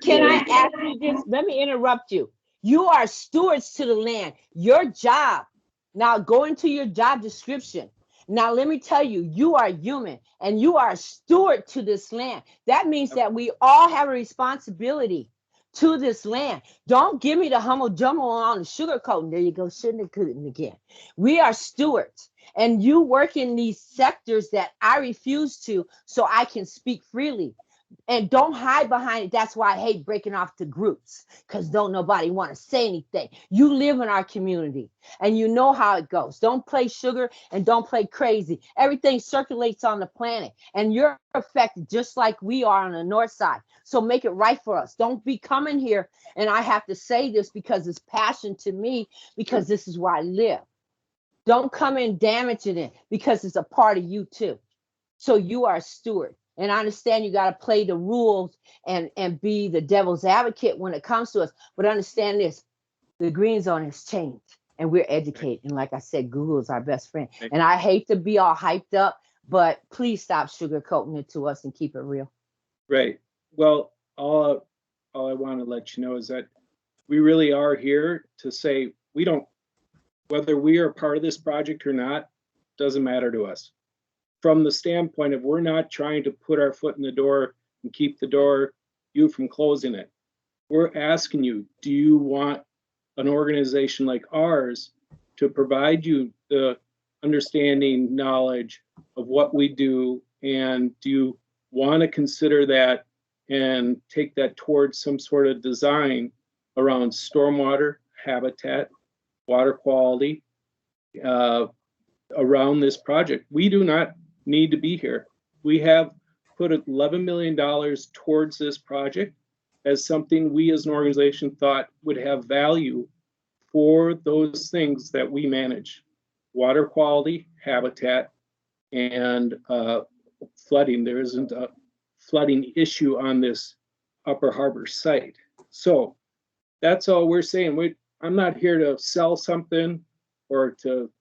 ask you this? Let me interrupt you. You are stewards to the land. Your job. Now go into your job description. Now let me tell you, you are human and you are a steward to this land. That means that we all have a responsibility to this land. Don't give me the humble jumble on the sugarcoating. There you go, sugarcoating again. We are stewards. And you work in these sectors that I refuse to, so I can speak freely. And don't hide behind it. That's why I hate breaking off the groups, because don't nobody want to say anything. You live in our community and you know how it goes. Don't play sugar and don't play crazy. Everything circulates on the planet and you're affected just like we are on the north side. So make it right for us. Don't be coming here. And I have to say this because it's passion to me, because this is where I live. Don't come in damaging it, because it's a part of you too. So you are a steward. And I understand you got to play the rules and be the devil's advocate when it comes to us. But understand this, the green zone has changed and we're educated. And like I said, Google is our best friend. And I hate to be all hyped up, but please stop sugarcoating it to us and keep it real. Right. Well, all I want to let you know is that we really are here to say we don't, whether we are part of this project or not, doesn't matter to us. From the standpoint of we're not trying to put our foot in the door and keep you from closing it. We're asking you, do you want an organization like ours to provide you the understanding, knowledge of what we do? And do you want to consider that and take that towards some sort of design around stormwater, habitat, water quality, around this project? We do not need to be here. We have put $11 million towards this project as something we as an organization thought would have value for those things that we manage: water quality, habitat, and flooding. There isn't a flooding issue on this Upper Harbor site. So that's all we're saying. I'm not here to sell something or to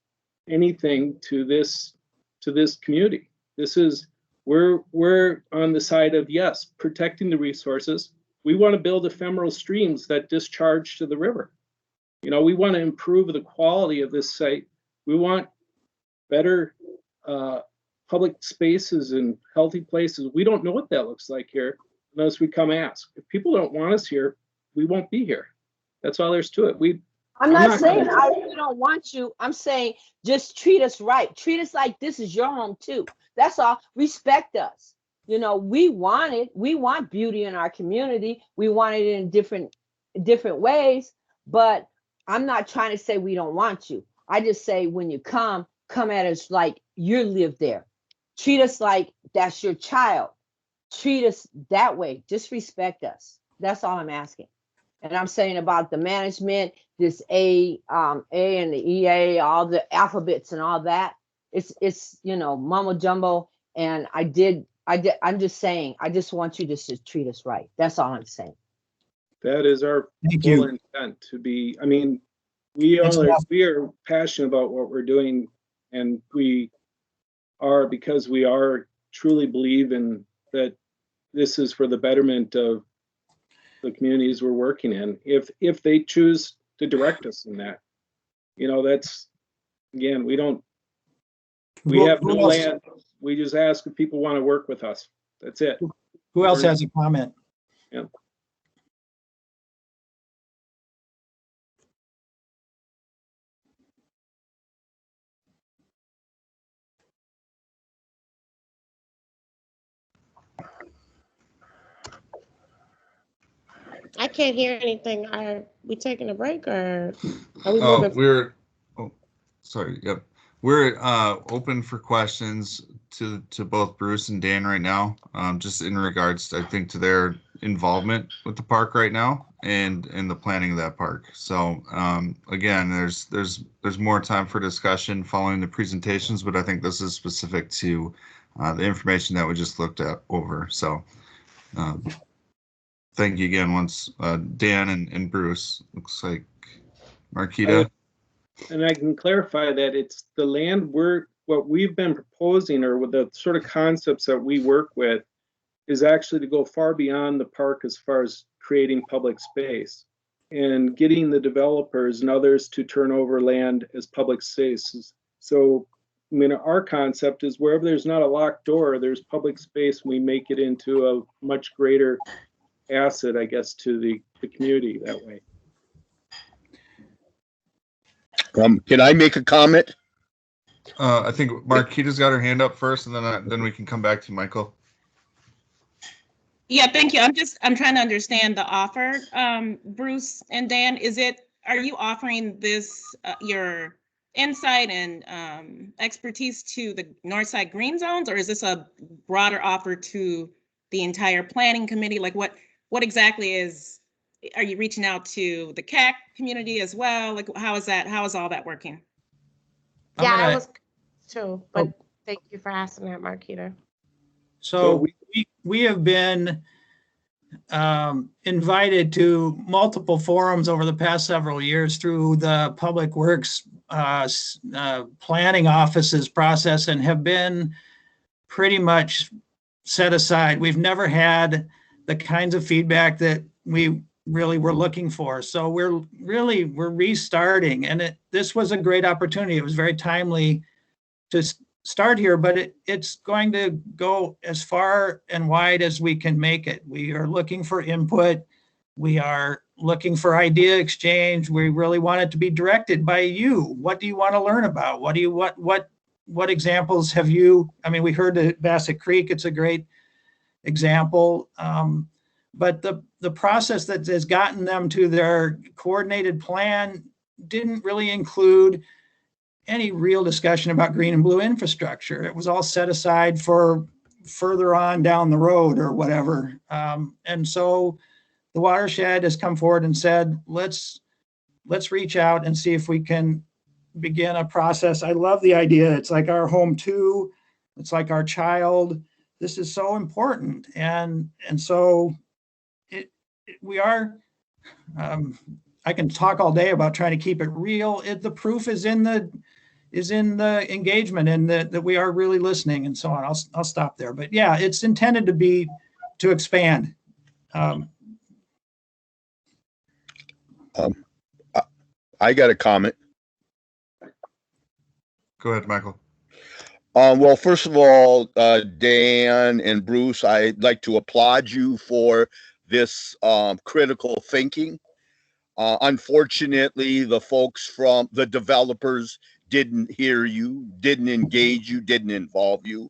anything to this community. This is, we're on the side of, yes, protecting the resources. We want to build ephemeral streams that discharge to the river. You know, we want to improve the quality of this site. We want better public spaces and healthy places. We don't know what that looks like here unless we come ask. If people don't want us here, we won't be here. That's all there's to it. I'm not saying we don't want you. I'm saying just treat us right. Treat us like this is your home too. That's all. Respect us. You know, we want beauty in our community. We want it in different ways, but I'm not trying to say we don't want you. I just say when you come at us like you live there. Treat us like that's your child. Treat us that way. Just respect us. That's all I'm asking. And I'm saying about the management, this A and the EA, all the alphabets and all that. It's you know, mumbo jumbo. And I'm just saying, I just want you to treat us right. That's all I'm saying. That is our full intent to be. I mean, we are passionate about what we're doing, and we are, because we are truly believe in that this is for the betterment of the communities we're working in. If they choose to direct us in that, you know, that's, again, we have no land. We just ask if people want to work with us. That's it. Who else has a comment? Yeah. I can't hear anything. Are we taking a break or are we Oh, moving? sorry. Yep. We're open for questions to both Bruce and Dan right now. Just in regards, I think, to their involvement with the park right now and the planning of that park. So again, there's more time for discussion following the presentations, but I think this is specific to the information that we just looked at over. So thank you again once, Dan and Bruce. Looks like Marquita. And I can clarify that it's the land what we've been proposing, or with the sort of concepts that we work with, is actually to go far beyond the park as far as creating public space and getting the developers and others to turn over land as public spaces. So, I mean, our concept is wherever there's not a locked door, there's public space. We make it into a much greater asset, I guess, to the community that way. Can I make a comment? I think Marquita's got her hand up first, and then we can come back to Michael. Yeah, thank you. I'm trying to understand the offer. Bruce and Dan, are you offering this, your insight and expertise to the Northside Green Zones, or is this a broader offer to the entire planning committee? Like what exactly are you reaching out to the CAC community as well? Like how is all that working? Yeah, I was too, but thank you for asking that, Marquita. So we have been invited to multiple forums over the past several years through the Public Works planning offices process, and have been pretty much set aside. We've never had the kinds of feedback that we really were looking for. So we're restarting, and this was a great opportunity. It was very timely to start here, but it's going to go as far and wide as we can make it. We are looking for input. We are looking for idea exchange. We really want it to be directed by you. What do you want to learn about? What examples have you? I mean, we heard at Bassett Creek, it's a great example. But the process that has gotten them to their coordinated plan didn't really include any real discussion about green and blue infrastructure. It was all set aside for further on down the road or whatever. And so the watershed has come forward and said, let's reach out and see if we can begin a process. I love the idea. It's like our home too. It's like our child. This is so important. And so we are, I can talk all day about trying to keep it real. The proof is in the engagement, and that we are really listening and so on. I'll stop there. But yeah, it's intended to expand. I got a comment. Go ahead, Michael. Well, first of all, Dan and Bruce, I'd like to applaud you for this critical thinking. Unfortunately, the folks from the developers didn't hear you, didn't engage you, didn't involve you.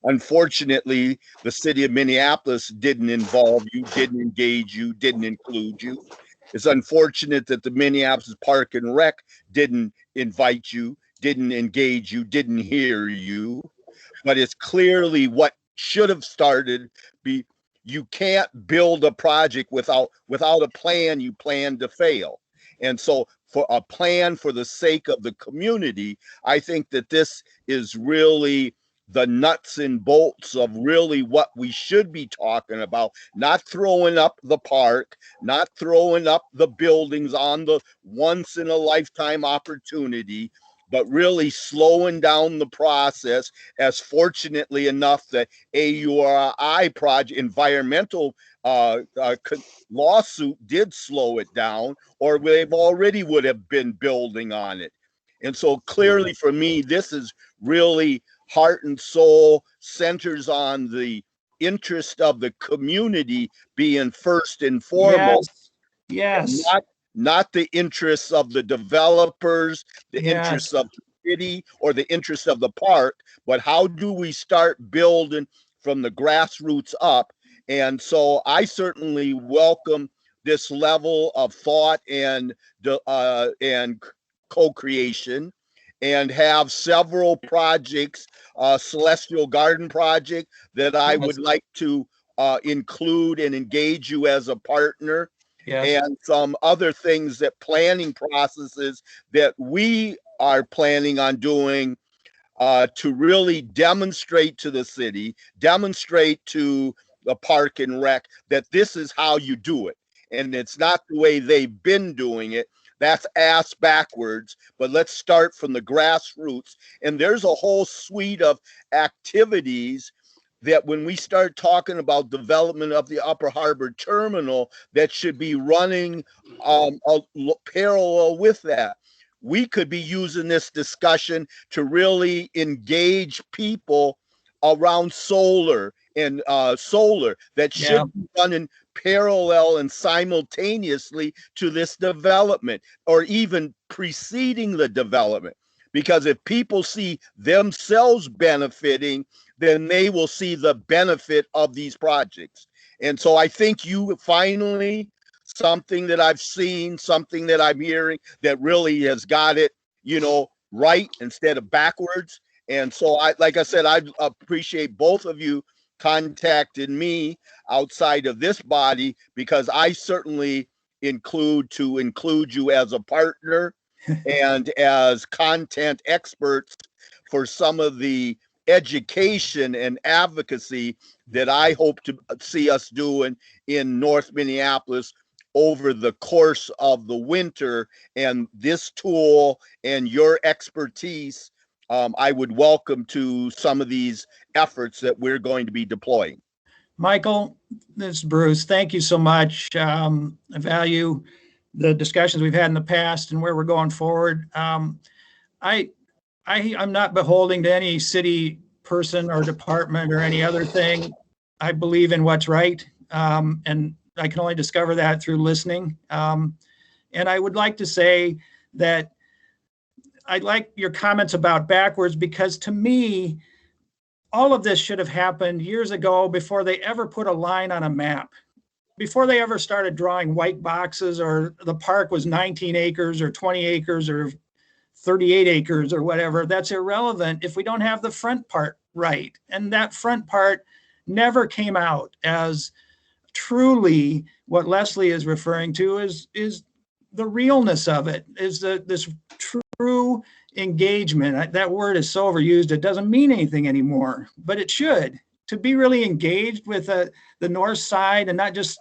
Unfortunately, the city of Minneapolis didn't involve you, didn't engage you, didn't include you. It's unfortunate that the Minneapolis Park and Rec didn't invite you, didn't engage you, didn't hear you. But it's clearly what should have started. You can't build a project without a plan. You plan to fail. And so for a plan for the sake of the community, I think that this is really the nuts and bolts of really what we should be talking about, not throwing up the park, not throwing up the buildings on the once in a lifetime opportunity, but really slowing down the process. As fortunately enough that AURI project environmental lawsuit did slow it down, or they've already would have been building on it. And so clearly for me, this is really heart and soul, centers on the interest of the community being first and foremost. Yes. Not the interests of the developers, the Yes. interests of the city, or the interests of the park, but how do we start building from the grassroots up? And so I certainly welcome this level of thought and co-creation, and have several projects, Celestial Garden project that I would like to include and engage you as a partner. Yes. And some other things, that planning processes that we are planning on doing to really demonstrate to the city, demonstrate to the park and rec that this is how you do it. And it's not the way they've been doing it. That's ass backwards, but let's start from the grassroots. And there's a whole suite of activities that when we start talking about development of the Upper Harbor Terminal, that should be running parallel with that. We could be using this discussion to really engage people around solar and solar that should be running parallel and simultaneously to this development, or even preceding the development. Because if people see themselves benefiting, then they will see the benefit of these projects. And so I think you finally, something that I've seen, something that I'm hearing that really has got it, right instead of backwards. And so like I said, I appreciate both of you contacted me outside of this body, because I certainly include you as a partner and as content experts for some of the education and advocacy that I hope to see us doing in North Minneapolis over the course of the winter. And this tool and your expertise, I would welcome to some of these efforts that we're going to be deploying. Michael, this is Bruce. Thank you so much. I value the discussions we've had in the past and where we're going forward. I'm not beholden to any city person or department or any other thing. I believe in what's right, and I can only discover that through listening. And I would like to say that I like your comments about backwards, because to me, all of this should have happened years ago, before they ever put a line on a map, before they ever started drawing white boxes, or the park was 19 acres or 20 acres or 38 acres or whatever. That's irrelevant if we don't have the front part right. And that front part never came out as truly what Leslie is referring to is the realness of it, is this true engagement. That word is so overused, it doesn't mean anything anymore, but it should. To be really engaged with the North Side and not just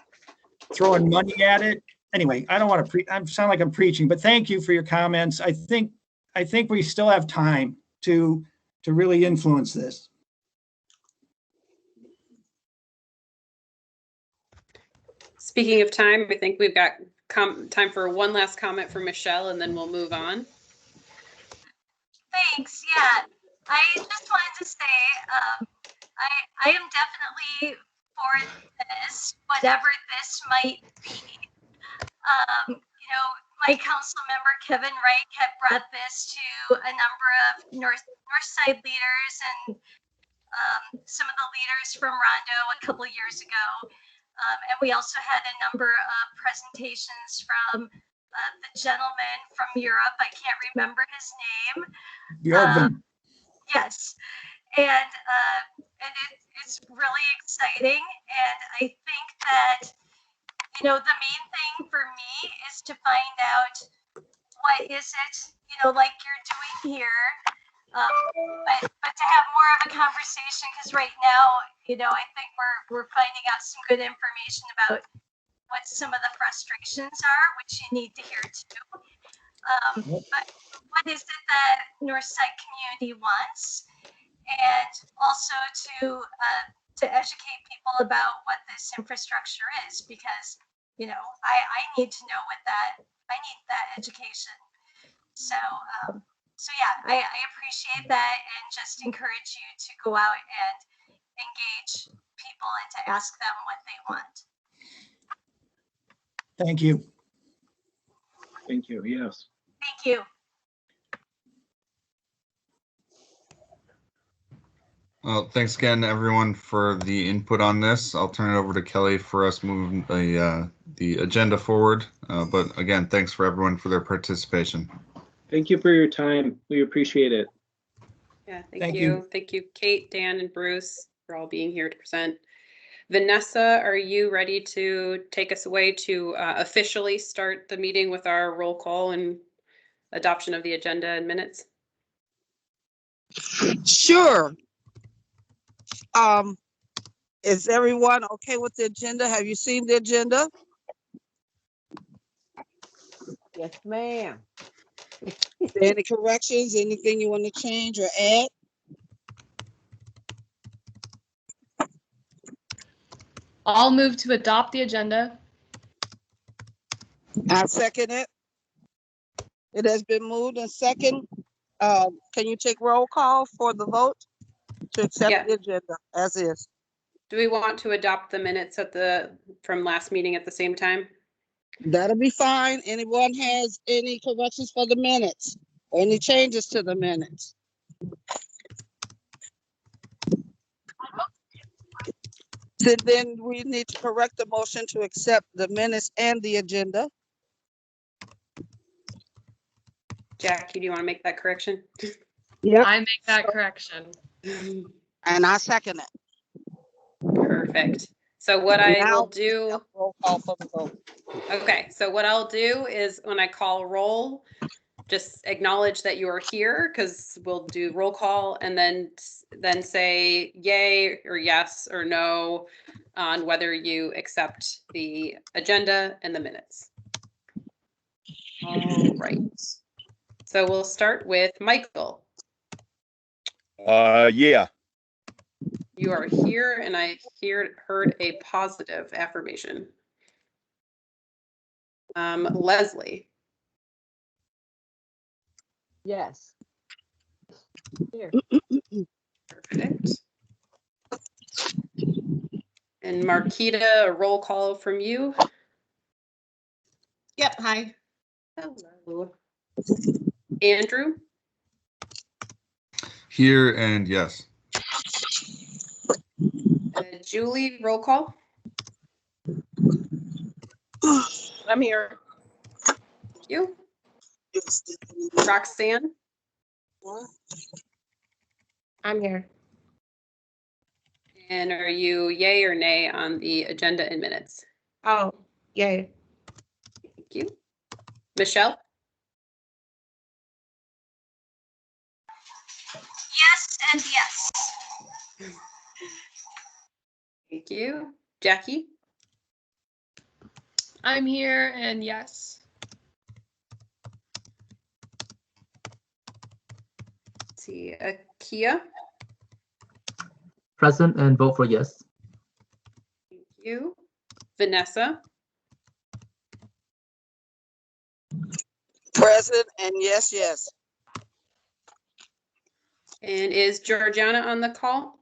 throwing money at it. Anyway, I don't want to I sound like I'm preaching, but thank you for your comments. I think we still have time to really influence this. Speaking of time, I think we've got time for one last comment from Michelle, and then we'll move on. Thanks. Yeah, I just wanted to say I am definitely for this, whatever this might be. My council member Kevin Wright had brought this to a number of Northside leaders and some of the leaders from Rondo a couple of years ago. And we also had a number of presentations from the gentleman from Europe. I can't remember his name. Yes, and it's really exciting. And I think that, the main thing for me is to find out what is it, like you're doing here. But to have more of a conversation, because right now, I think we're finding out some good information about what some of the frustrations are, which you need to hear too. But what is it that Northside community wants, and also to educate people about what this infrastructure is, because I need to know I need that education. So yeah, I appreciate that, and just encourage you to go out and engage people and to ask them what they want. Thank you. Thank you. Yes. Thank you. Well, thanks again, everyone, for the input on this. I'll turn it over to Kelly for us moving the agenda forward. But again, thanks for everyone for their participation. Thank you for your time. We appreciate it. Yeah, Thank thank you. you. Thank you, Kate, Dan, and Bruce, for all being here to present. Vanessa, are you ready to take us away to officially start the meeting with our roll call and adoption of the agenda and minutes? Sure. Is everyone okay with the agenda? Have you seen the agenda? Yes, ma'am. Any corrections, anything you want to change or add? I'll move to adopt the agenda. I second it. It has been moved and second. Can you take roll call for the vote to accept Yeah. the agenda as is? Do we want to adopt the minutes from last meeting at the same time? That'll be fine. Anyone has any corrections for the minutes or any changes to the minutes? So then we need to correct the motion to accept the minutes and the agenda. Jackie, do you want to make that correction? Yep. I make that correction. And I second it. Perfect. So what I Now will do, roll call for the vote. okay, so what I'll do is when I call roll, just acknowledge that you are here because we'll do roll call and then say yay or yes or no on whether you accept the agenda and the minutes. All right. So we'll start with Michael. Yeah. You are here and I heard a positive affirmation. Leslie. Yes. Here. Perfect. And Marquita, a roll call from you. Yep, hi. Hello. Andrew. Here and yes. Julie, roll call. I'm here. Thank you. Roxanne. I'm here. And are you yay or nay on the agenda and minutes? Oh, yay. Thank you. Michelle. Yes and yes. Thank you. Jackie. I'm here and yes. Let's see, Akia. Present and vote for yes. Thank you. Vanessa. Present and yes, yes. And is Georgiana on the call?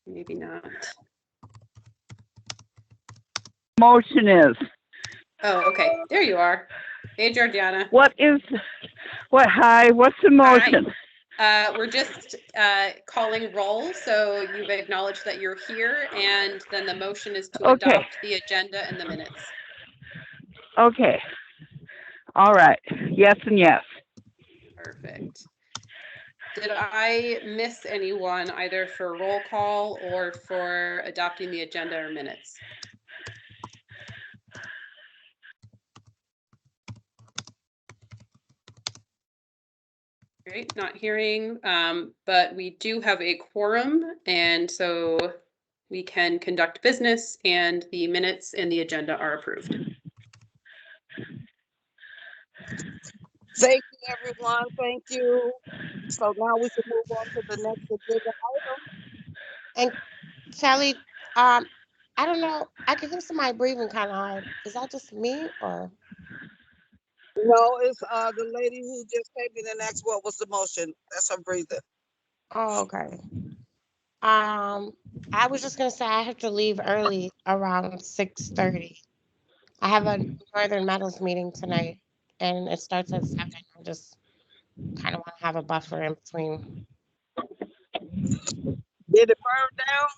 Maybe not. Motion is. Oh, okay. There you are. Hey, Georgiana. Hi, what's the motion? We're just calling roll. So you've acknowledged that you're here, and then the motion is to adopt the agenda and the minutes. Okay. All right. Yes and yes. Perfect. Did I miss anyone either for roll call or for adopting the agenda or minutes? Great, not hearing, but we do have a quorum, and so we can conduct business, and the minutes and the agenda are approved. Thank you, everyone. Thank you. So now we can move on to the next agenda item. And Sally, I don't know. I can hear somebody breathing kind of hard. Is that just me or? No, it's the lady who just came in and asked what was the motion. That's her breathing. Oh, okay. I was just gonna say I have to leave early around 6:30. I have a Northern Metals meeting tonight, and it starts at 7. I just kind of want to have a buffer in between. Did it burn down?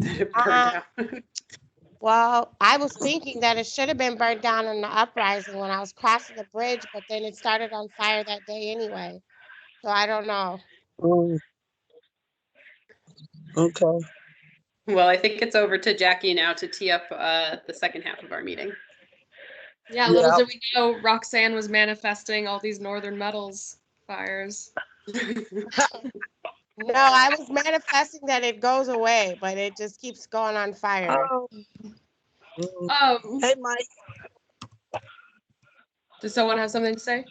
Did it burn down? Well, I was thinking that it should have been burnt down in the uprising when I was crossing the bridge, but then it started on fire that day anyway. So I don't know. Mm. Okay. Well, I think it's over to Jackie now to tee up the second half of our meeting. Yeah, little did we know Roxanne was manifesting all these Northern Metals fires. No, I was manifesting that it goes away, but it just keeps going on fire. Oh. Mm. Hey, Mike. Does someone have something to say?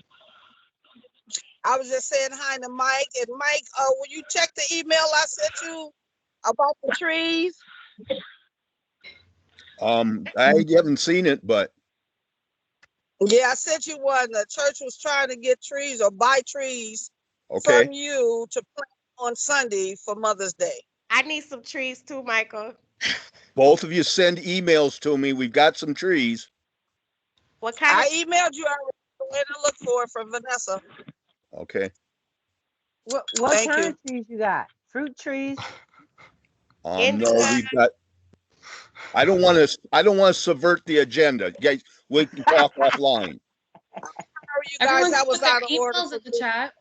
I was just saying hi to Mike. And Mike, will you check the email I sent you about the trees? I haven't seen it, but Yeah, I sent you one. The church was trying to get trees or buy trees okay. from you to plant on Sunday for Mother's Day. I need some trees too, Michael. Both of you send emails to me. We've got some trees. What kind I of emailed you. I went to look for it from Vanessa. Okay. What Thank kind you. of trees you got? Fruit trees? No, we've got. I don't want to subvert the agenda. You guys, we can talk offline. Sorry, you Everyone guys, I put was their out of order. emails in the chat.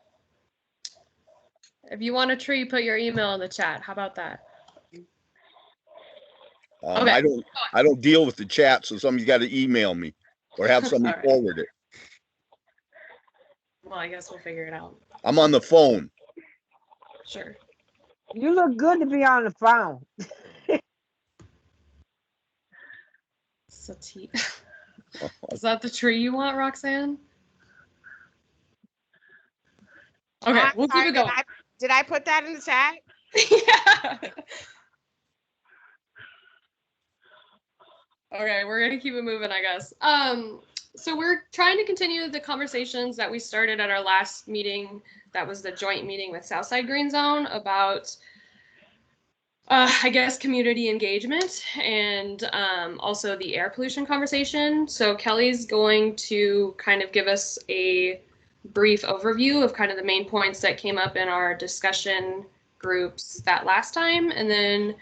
If you want a tree, put your email in the chat. How about that? Okay. I don't deal with the chat, so somebody's got to email me or have somebody Right. forward it. Well, I guess we'll figure it out. I'm on the phone. Sure. You look good to be on the phone. Satie. Is that the tree you want, Roxanne? Okay, we'll keep it going. Did I put that in the chat? Yeah. Okay, we're gonna keep it moving, I guess. So we're trying to continue the conversations that we started at our last meeting. That was the joint meeting with Southside Green Zone about, I guess, community engagement and also the air pollution conversation. So Kelly's going to kind of give us a brief overview of kind of the main points that came up in our discussion groups that last time, and then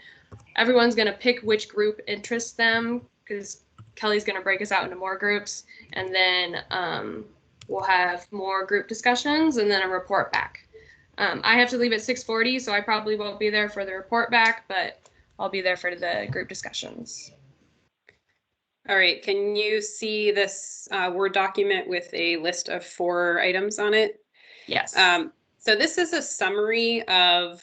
everyone's going to pick which group interests them, because Kelly's going to break us out into more groups, and then we'll have more group discussions and then a report back. I have to leave at 6:40, so I probably won't be there for the report back, but I'll be there for the group discussions. All right, can you see this Word document with a list of 4 items on it? Yes. So this is a summary of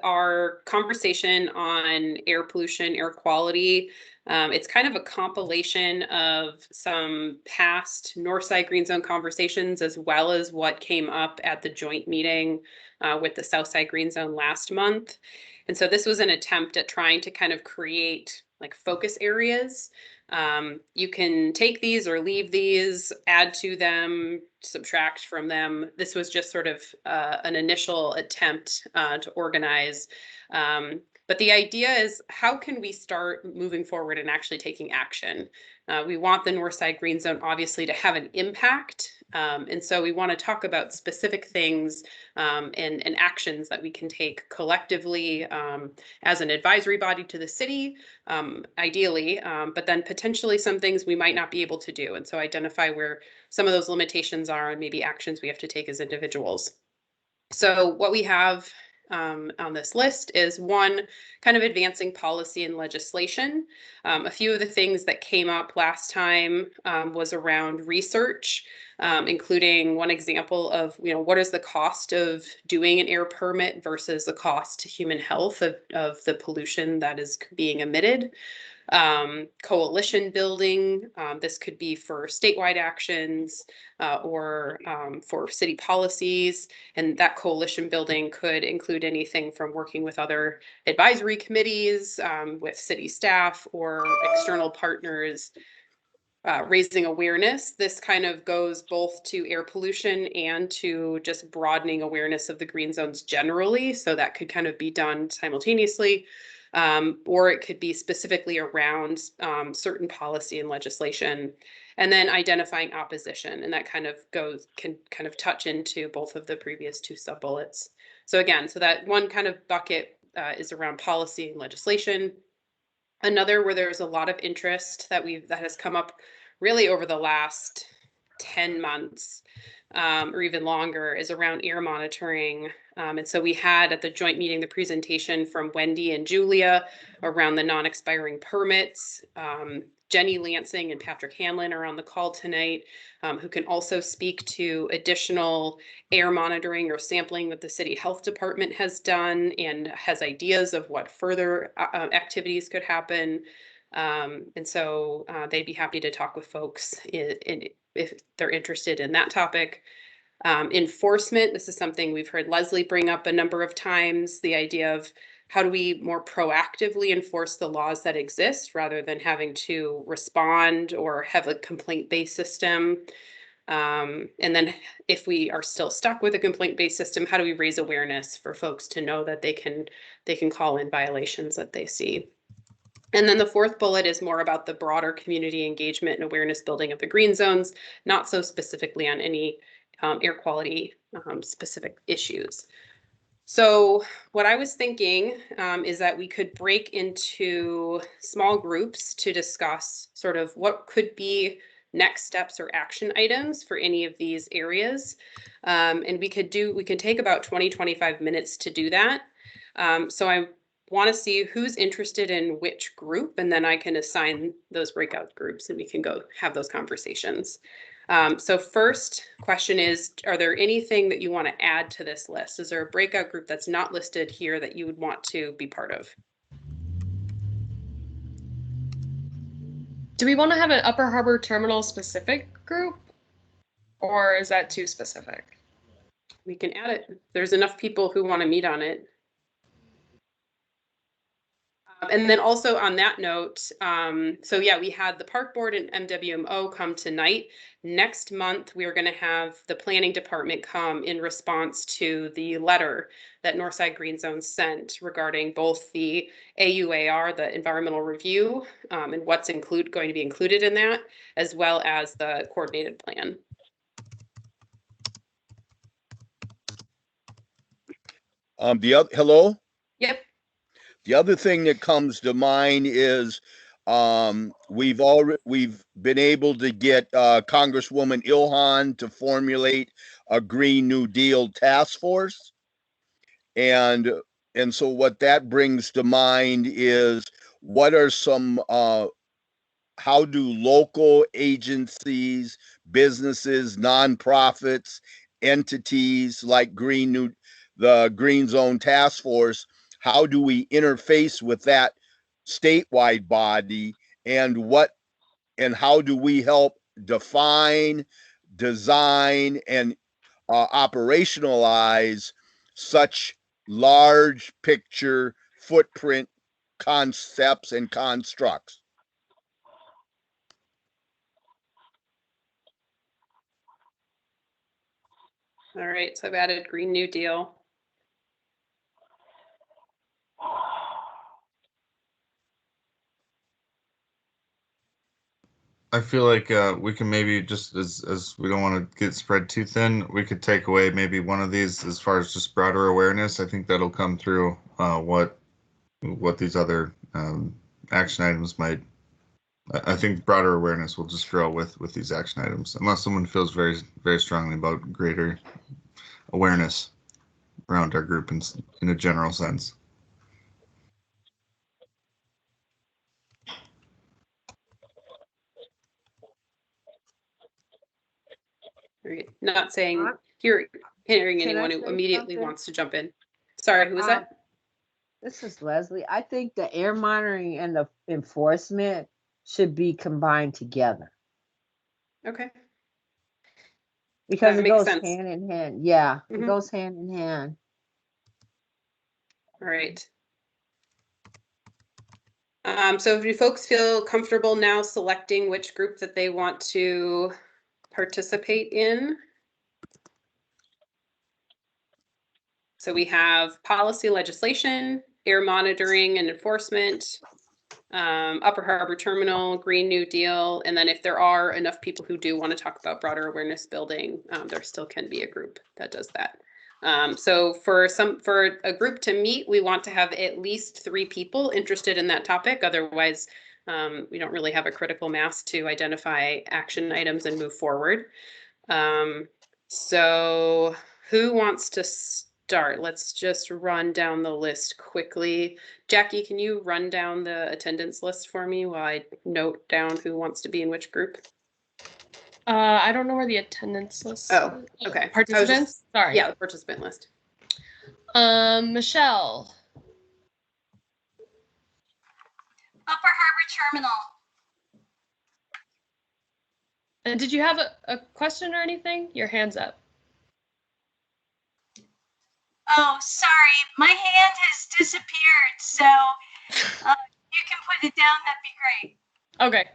our conversation on air pollution, air quality. It's kind of a compilation of some past Northside Green Zone conversations, as well as what came up at the joint meeting with the Southside Green Zone last month. And so this was an attempt at trying to kind of create like focus areas. You can take these or leave these, add to them, subtract from them. This was just sort of an initial attempt to organize. But the idea is, how can we start moving forward and actually taking action? We want the Northside Green Zone obviously to have an impact. And so we want to talk about specific things and actions that we can take collectively as an advisory body to the city, ideally, but then potentially some things we might not be able to do. And so identify where some of those limitations are and maybe actions we have to take as individuals. So what we have on this list is, one, kind of advancing policy and legislation. A few of the things that came up last time was around research, including one example of, what is the cost of doing an air permit versus the cost to human health of the pollution that is being emitted. Coalition building. This could be for statewide actions or for city policies. And that coalition building could include anything from working with other advisory committees, with city staff or external partners, raising awareness. This kind of goes both to air pollution and to just broadening awareness of the green zones generally. So that could kind of be done simultaneously. or it could be specifically around certain policy and legislation. And then identifying opposition, and that kind of can kind of touch into both of the previous two sub-bullets. So again, so that one kind of bucket is around policy and legislation. Another where there's a lot of interest that has come up really over the last 10 months or even longer is around air monitoring. And so we had at the joint meeting the presentation from Wendy and Julia around the non-expiring permits. Jenny Lansing and Patrick Hanlon are on the call tonight, who can also speak to additional air monitoring or sampling that the city health department has done and has ideas of what further activities could happen. And so they'd be happy to talk with folks if they're interested in that topic. Enforcement, this is something we've heard Leslie bring up a number of times, the idea of how do we more proactively enforce the laws that exist rather than having to respond or have a complaint-based system. And then if we are still stuck with a complaint-based system, how do we raise awareness for folks to know that they can call in violations that they see? And then the fourth bullet is more about the broader community engagement and awareness building of the green zones, not so specifically on any air quality specific issues. So what I was thinking is that we could break into small groups to discuss sort of what could be next steps or action items for any of these areas. And we can take about 20-25 minutes to do that. So I want to see who's interested in which group, and then I can assign those breakout groups and we can go have those conversations. So first question is, are there anything that you want to add to this list? Is there a breakout group that's not listed here that you would want to be part of? Do we want to have an Upper Harbor Terminal specific group, or is that too specific? We can add it. There's enough people who want to meet on it. And then also on that note, so yeah, we had the park board and MWMO come tonight. Next month, we are going to have the planning department come in response to the letter that Northside Green Zone sent regarding both the AUAR, the environmental review, and what's going to be included in that, as well as the coordinated plan. Hello? Yep. The other thing that comes to mind is we've been able to get Congresswoman Ilhan to formulate a Green New Deal task force, and so what that brings to mind is what are some how do local agencies, businesses, nonprofits, entities like the Green Zone Task Force, how do we interface with that statewide body, and how do we help define, design, and operationalize such large picture footprint concepts and constructs? All right, so I've added Green New Deal. I feel like we can maybe just as we don't want to get spread too thin, we could take away maybe one of these as far as just broader awareness. I think that'll come through what these other action items might. I think broader awareness will just grow with these action items, unless someone feels very, very strongly about greater awareness around our group in a general sense. Right. Not saying hearing anyone who immediately wants to jump in. Sorry, who was that? This is Leslie. I think the air monitoring and the enforcement should be combined together. Okay. Because that it makes goes sense. hand in hand. Yeah, it goes hand in hand. All right. So if you folks feel comfortable now selecting which group that they want to participate in. So we have policy legislation, air monitoring and enforcement, Upper Harbor Terminal, Green New Deal, and then if there are enough people who do want to talk about broader awareness building, there still can be a group that does that. So for a group to meet, we want to have at least 3 people interested in that topic. Otherwise, we don't really have a critical mass to identify action items and move forward. So who wants to start? Let's just run down the list quickly. Jackie, can you run down the attendance list for me while I note down who wants to be in which group? I don't know where the attendance list. Oh, okay. Participants? Sorry. Yeah, the participant list. Michelle. Upper Harbor Terminal. And did you have a question or anything? Your hand's up. Oh, sorry. My hand has disappeared, so you can put it down. That'd be great. Okay.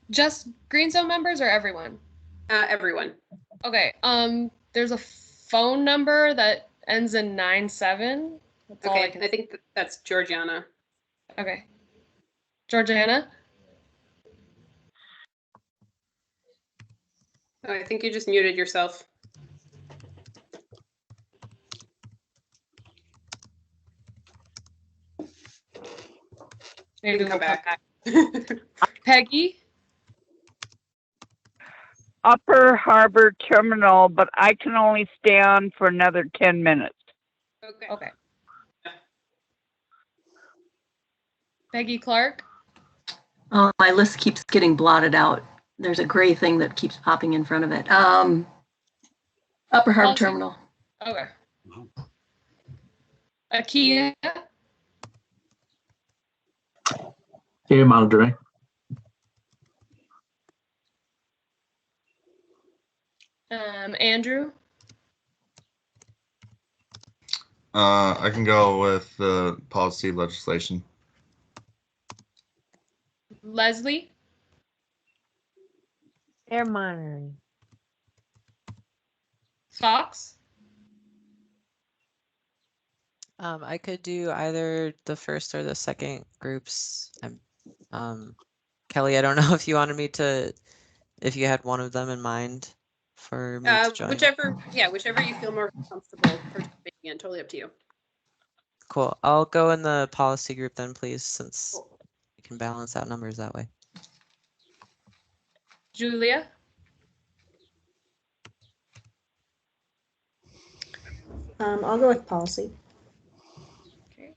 Just Green Zone members or everyone? Everyone. Okay. There's a phone number that ends in 97. That's all Okay, I think that's Georgiana. Okay. Georgiana? Oh, I think you just muted yourself. Maybe we'll come back. Peggy? Upper Harbor Terminal, but I can only stay on for another 10 minutes. Okay. Peggy Clark? My list keeps getting blotted out. There's a gray thing that keeps popping in front of it. Upper Harbor Terminal. Okay. Akia? Air monitoring. Andrew? I can go with the policy legislation. Leslie? Air monitoring. Fox? I could do either the first or the second groups. Kelly, I don't know if you wanted me to, if you had one of them in mind for me to join. Whichever you feel more comfortable participating in. Totally up to you. Cool. I'll go in the policy group then, please, since we can balance out numbers that way. Julia? I'll go with policy. Okay.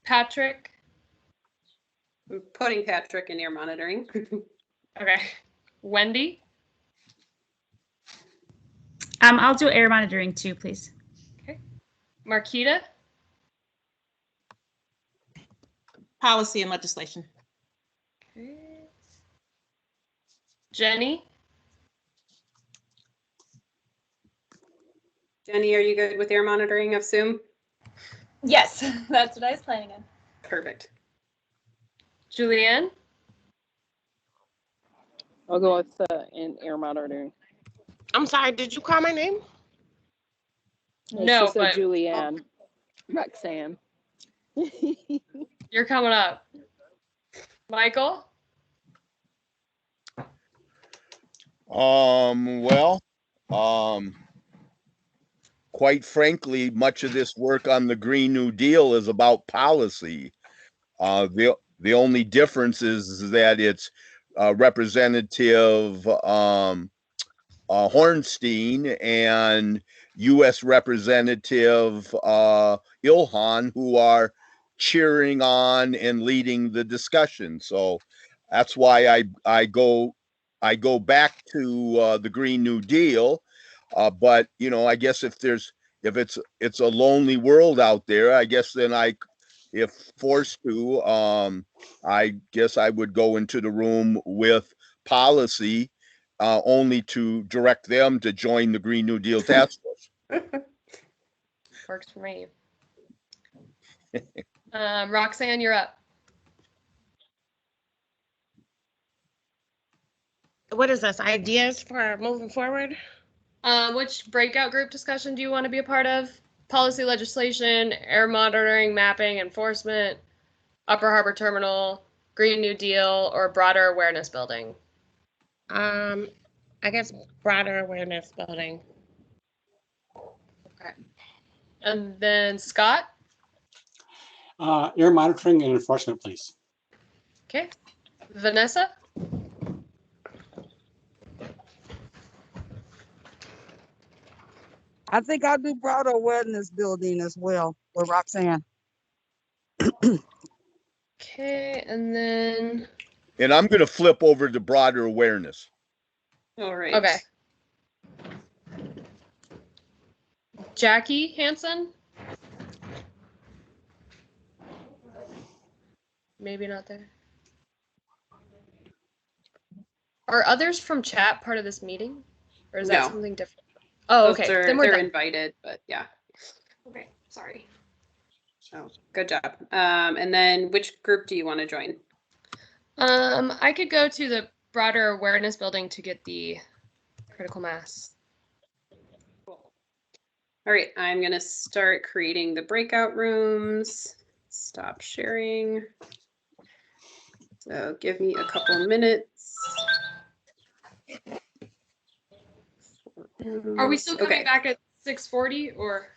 Patrick? I'm putting Patrick in air monitoring. Okay. Wendy? I'll do air monitoring too, please. Okay. Marquita? Policy and legislation. Okay. Jenny? Jenny, are you good with air monitoring, I assume? Yes, that's what I was planning on. Perfect. Julianne? I'll go with in air monitoring. I'm sorry, did you call my name? No, she said but Julianne. Roxanne. You're coming up. Michael? Quite frankly, much of this work on the Green New Deal is about policy. The only difference is that it's Representative Hornstein and U.S. Representative Ilhan who are cheering on and leading the discussion. So that's why I go back to the Green New Deal. But I guess if it's a lonely world out there, I guess then if forced to, I guess I would go into the room with policy, only to direct them to join the Green New Deal task force. Works for me. Roxanne, you're up. What is this? Ideas for moving forward? Which breakout group discussion do you want to be a part of? Policy legislation, air monitoring, mapping, enforcement, Upper Harbor Terminal, Green New Deal, or broader awareness building? I guess broader awareness building. Okay. And then Scott? Air monitoring and enforcement, please. Okay. Vanessa? I think I'll do broader awareness building as well with Roxanne. Okay, and then. And I'm going to flip over to broader awareness. All right. Okay. Jackie Hansen? Maybe not there. Are others from chat part of this meeting? Or is that No. something different? Oh, Those okay. are, Then we're they're done. invited, but yeah. Okay, sorry. Oh, good job. And then which group do you want to join? I could go to the broader awareness building to get the critical mass. All right, I'm going to start creating the breakout rooms. Stop sharing. So give me a couple minutes. Are we still coming Okay. back at 6:40 or?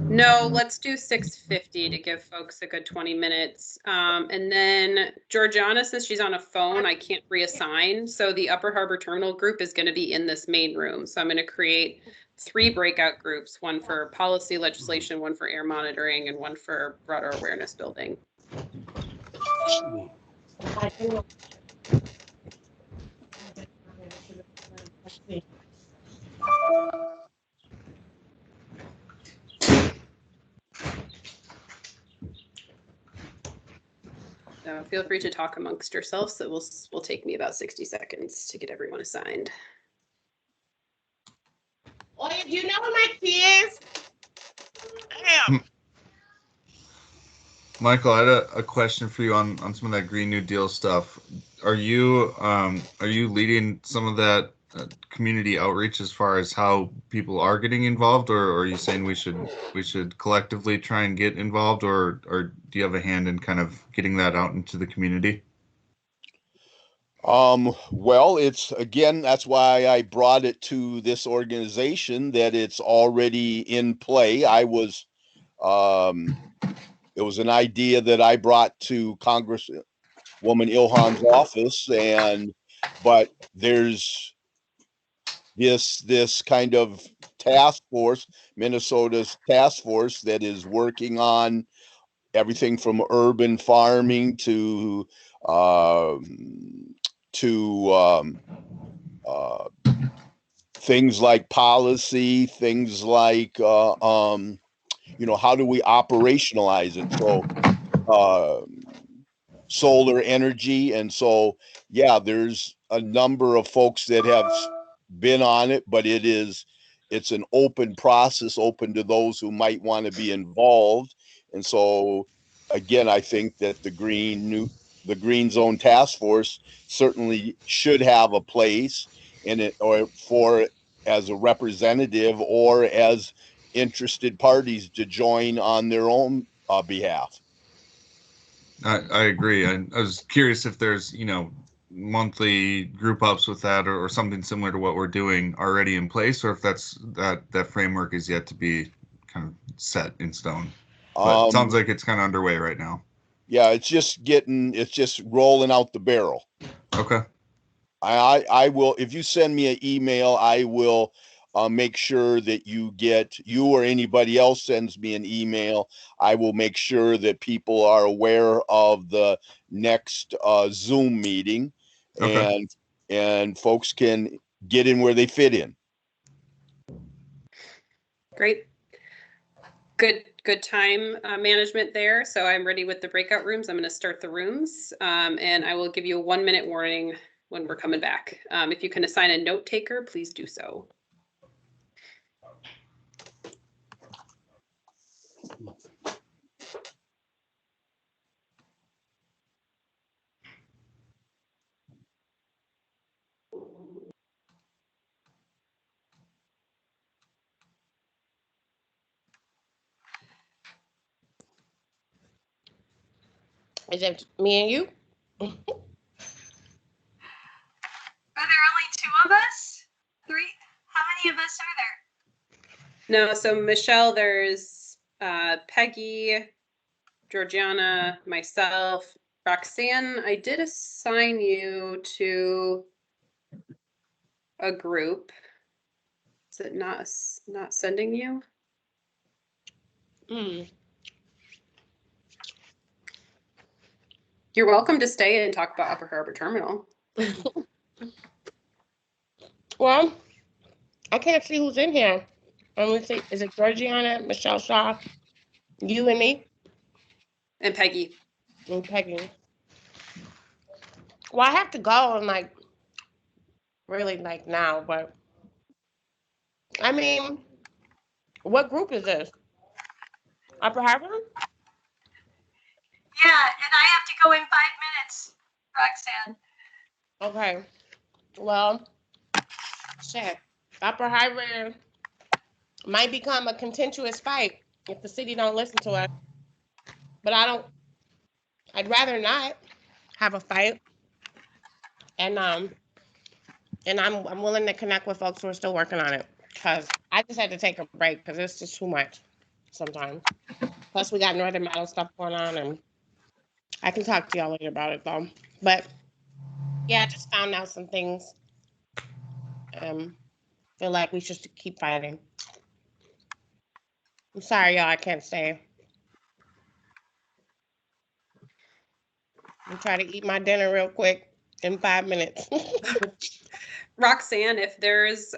No, let's do 6:50 to give folks a good 20 minutes. And then Georgiana, since she's on a phone, I can't reassign. So the Upper Harbor Terminal group is going to be in this main room. So I'm going to create 3 breakout groups, one for policy legislation, one for air monitoring, and one for broader awareness building. So feel free to talk amongst yourselves. It will take me about 60 seconds to get everyone assigned. Oh, do you know what my key is? Damn. Michael, I had a question for you on some of that Green New Deal stuff. Are you leading some of that community outreach as far as how people are getting involved, or are you saying we should collectively try and get involved, or do you have a hand in kind of getting that out into the community? Well, it's again, that's why I brought it to this organization, that it's already in play. It was an idea that I brought to Congresswoman Ilhan's office, but there's this kind of task force, Minnesota's task force, that is working on everything from urban farming to things like policy, things like how do we operationalize it? So solar energy, and so yeah, there's a number of folks that have been on it, but it's an open process, open to those who might want to be involved. And so again, I think that the Green Zone Task Force certainly should have a place in it, or for as a representative or as interested parties to join on their own behalf. I agree. I was curious if there's, monthly group ups with that, or something similar to what we're doing already in place, or if that framework is yet to be kind of set in stone. But it sounds like it's kind of underway right now. Yeah, it's just rolling out the barrel. Okay. I will, if you send me an email, I will make sure that you or anybody else sends me an email. I will make sure that people are aware of the next Zoom meeting, Okay. and folks can get in where they fit in. Great. Good time management there. So I'm ready with the breakout rooms. I'm going to start the rooms, and I will give you a 1-minute warning when we're coming back. If you can assign a note taker, please do so. Is it me and you? Are there only two of us? Three? How many of us are there? No, so Michelle, there's Peggy, Georgiana, myself, Roxanne. I did assign you to a group. Is it not sending you? You're welcome to stay and talk about Upper Harbor Terminal. Well, I can't see who's in here. Let me see. Is it Georgiana, Michelle Shaw, you and me? And Peggy. And Peggy. Well, I have to go and like, really like now, but I mean, what group is this? Upper Harbor? Yeah, and I have to go in 5 minutes, Roxanne. Okay. Well, shit. Upper Harbor might become a contentious fight if the city don't listen to us. But I'd rather not have a fight. And I'm willing to connect with folks who are still working on it. Cause I just had to take a break because it's just too much sometimes. Plus we got Northern Metal stuff going on, and I can talk to y'all later about it though. But yeah, I just found out some things. Feel like we should keep fighting. I'm sorry, y'all, I can't stay. I'm trying to eat my dinner real quick in 5 minutes. Roxanne, if there's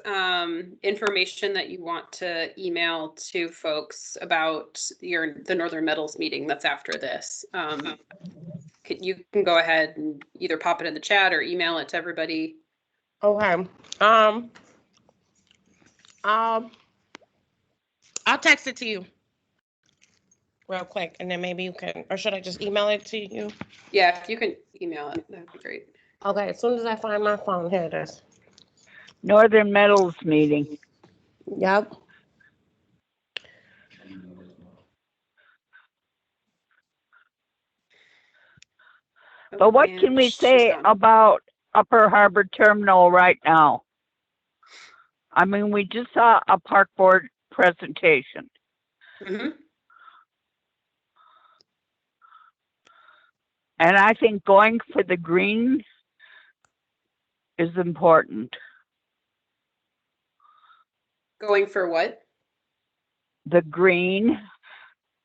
information that you want to email to folks about the Northern Metals meeting that's after this, you can go ahead and either pop it in the chat or email it to everybody. Okay. I'll text it to you real quick, and then maybe you can, or should I just email it to you? Yeah, if you can email it, that'd be great. Okay, as soon as I find my phone, here it is. Northern Metals meeting. Yep. But what can we say about Upper Harbor Terminal right now? I mean, we just saw a park board presentation. Mm-hmm. And I think going for the green is important. Going for what? The green.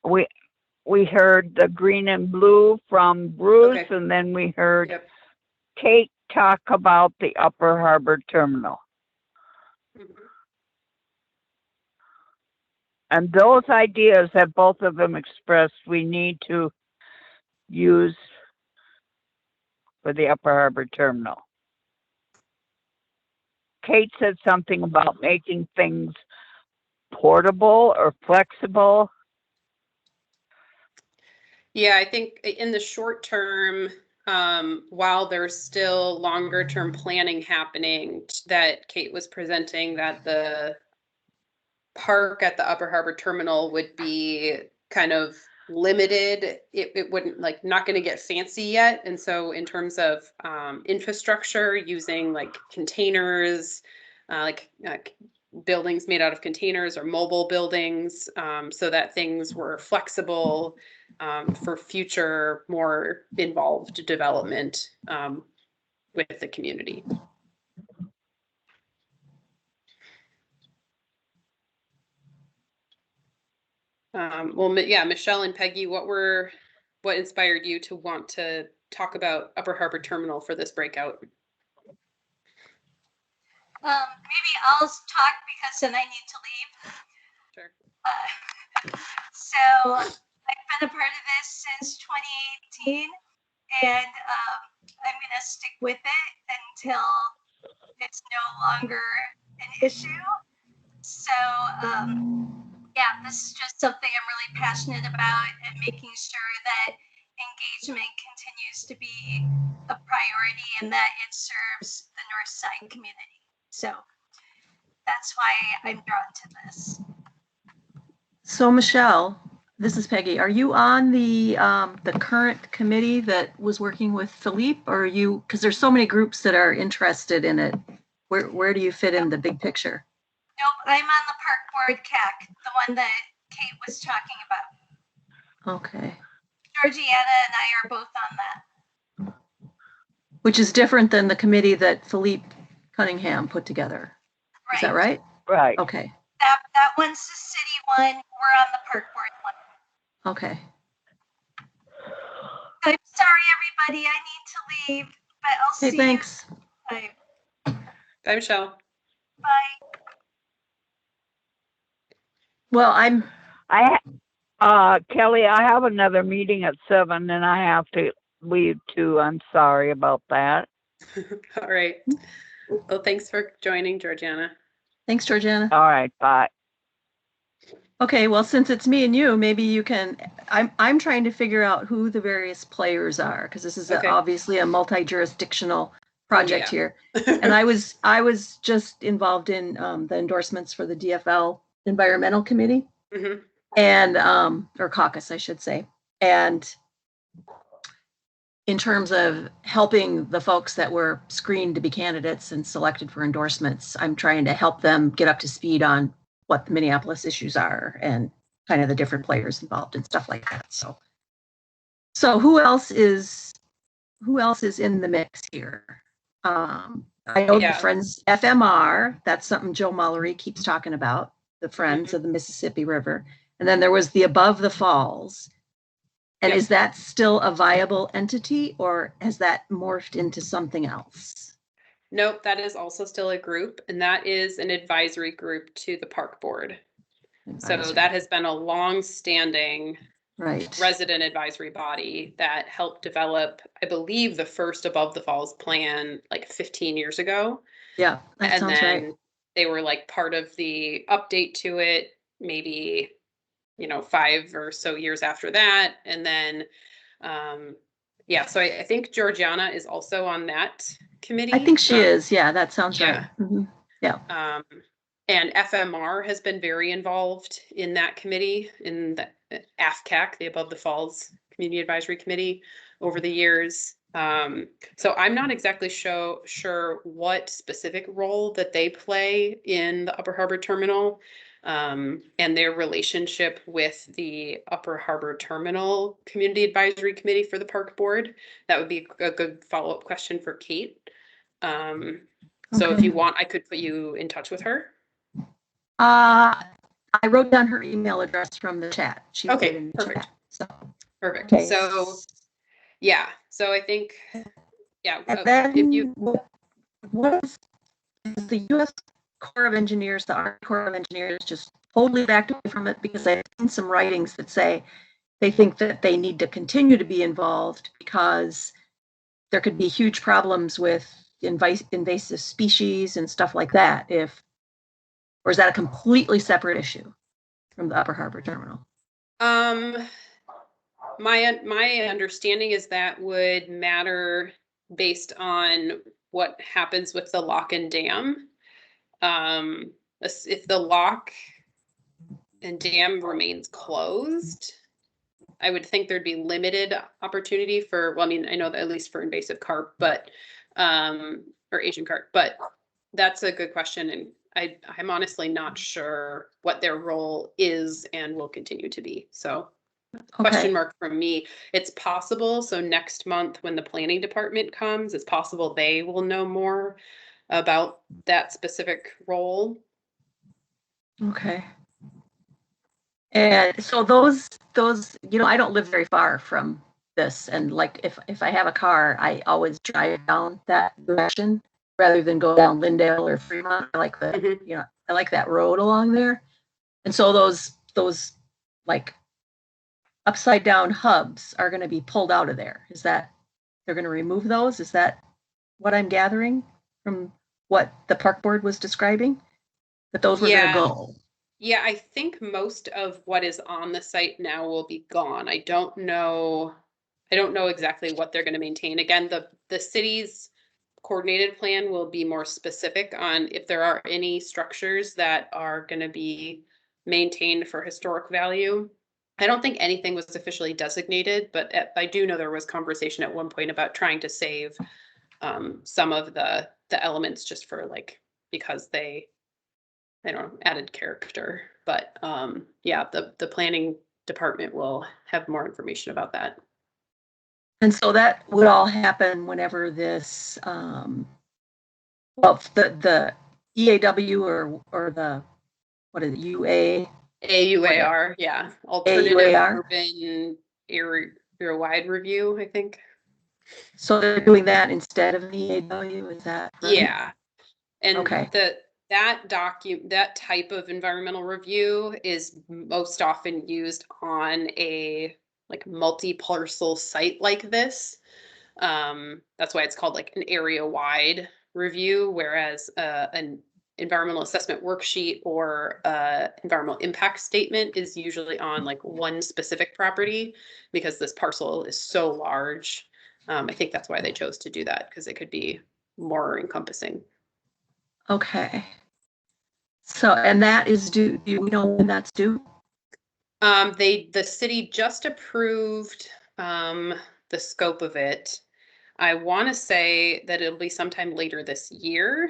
We heard the green and blue from Bruce, okay. And then we heard Kate talk about the Upper Harbor Terminal. Mm-hmm. And those ideas that both of them expressed, we need to use for the Upper Harbor Terminal. Kate said something about making things portable or flexible. Yeah, I think in the short term, while there's still longer term planning happening, that Kate was presenting that the park at the Upper Harbor Terminal would be kind of limited. It wouldn't not going to get fancy yet. And so in terms of infrastructure, using like containers, buildings made out of containers or mobile buildings, so that things were flexible for future more involved development with the community. Well, yeah, Michelle and Peggy, what inspired you to want to talk about Upper Harbor Terminal for this breakout? Maybe I'll talk because then I need to leave. Sure. So I've been a part of this since 2018, and I'm going to stick with it until it's no longer an issue. So yeah, this is just something I'm really passionate about, and making sure that engagement continues to be a priority and that it serves the Northside community. So that's why I'm drawn to this. So Michelle, this is Peggy. Are you on the current committee that was working with Philippe, or are you, because there's so many groups that are interested in it. Where do you fit in the big picture? Nope, I'm on the park board CAC, the one that Kate was talking about. Okay. Georgiana and I are both on that. Which is different than the committee that Philippe Cunningham put together. Is that right? Right. Okay. That one's the city one. We're on the park board one. Okay. I'm sorry, everybody. I need to leave, but I'll see Thanks. you. Bye. Bye, Michelle. Bye. Well, Kelly, I have another meeting at 7 and I have to leave too. I'm sorry about that. All right. Well, thanks for joining, Georgiana. Thanks, Georgiana. All right, bye. Okay, well, since it's me and you, maybe you can, I'm trying to figure out who the various players are, because this is obviously a multi-jurisdictional project here. And I was just involved in the endorsements for the DFL Environmental Committee. Mm-hmm. And or caucus, I should say. And in terms of helping the folks that were screened to be candidates and selected for endorsements, I'm trying to help them get up to speed on what the Minneapolis issues are and kind of the different players involved and stuff like that. So who else is in the mix here? I know the Friends FMR, that's something Joe Mullery keeps talking about, the Friends of the Mississippi River. And then there was the Above the Falls. And is that still a viable entity, or has that morphed into something else? Nope, that is also still a group, and that is an advisory group to the park board. So that has been a long-standing resident advisory body that helped develop, I believe, the first Above the Falls plan like 15 years ago. Yeah, that sounds right. They were like part of the update to it, maybe 5 or so years after that. And then, so I think Georgiana is also on that committee. I think she is. Yeah, that sounds right. Mm-hmm. Yeah. And FMR has been very involved in that committee, in the AFCAC, the Above the Falls Community Advisory Committee, over the years. So I'm not exactly sure what specific role that they play in the Upper Harbor Terminal. And their relationship with the Upper Harbor Terminal Community Advisory Committee for the Park Board. That would be a good follow-up question for Kate. So if you want, I could put you in touch with her. I wrote down her email address from the chat. She put it in the perfect. Chat, so. Perfect. Okay. So I think, And then what is the U.S. Corps of Engineers, the Army Corps of Engineers, just totally backed away from it, because I've seen some writings that say they think that they need to continue to be involved because there could be huge problems with invasive species and stuff like that. Or is that a completely separate issue from the Upper Harbor Terminal? My understanding is that would matter based on what happens with the lock and dam. If the lock and dam remains closed, I would think there'd be limited opportunity for, well, I mean, I know that at least for invasive carp, but, or Asian carp, but that's a good question. And I'm honestly not sure what their role is and will continue to be. So question mark from me. It's possible. So next month when the planning department comes, it's possible they will know more about that specific role. Okay. And so those, I don't live very far from this. And like, if I have a car, I always drive down that direction rather than go down Lindale or Fremont. I like I like that road along there. And so those like upside down hubs are going to be pulled out of there. Is that, they're going to remove those? Is that what I'm gathering from what the park board was describing? That those were going to go? Yeah, I think most of what is on the site now will be gone. I don't know exactly what they're going to maintain. Again, the city's coordinated plan will be more specific on if there are any structures that are going to be maintained for historic value. I don't think anything was officially designated, but I do know there was conversation at one point about trying to save some of the elements just for like, because they don't know, added character. But yeah, the planning department will have more information about that. And so that would all happen whenever this, well, the EAW or the, what is it, UA? AUAR, yeah. Alternative AUAR? Urban Area-Wide Review, I think. So they're doing that instead of the EAW, is that right? Yeah. And okay. that type of environmental review is most often used on a like multi-parcel site like this. That's why it's called like an area-wide review, whereas an environmental assessment worksheet or environmental impact statement is usually on like one specific property, because this parcel is so large. I think that's why they chose to do that, because it could be more encompassing. Okay. So, and that is due, do we know when that's due? The city just approved the scope of it. I want to say that it'll be sometime later this year.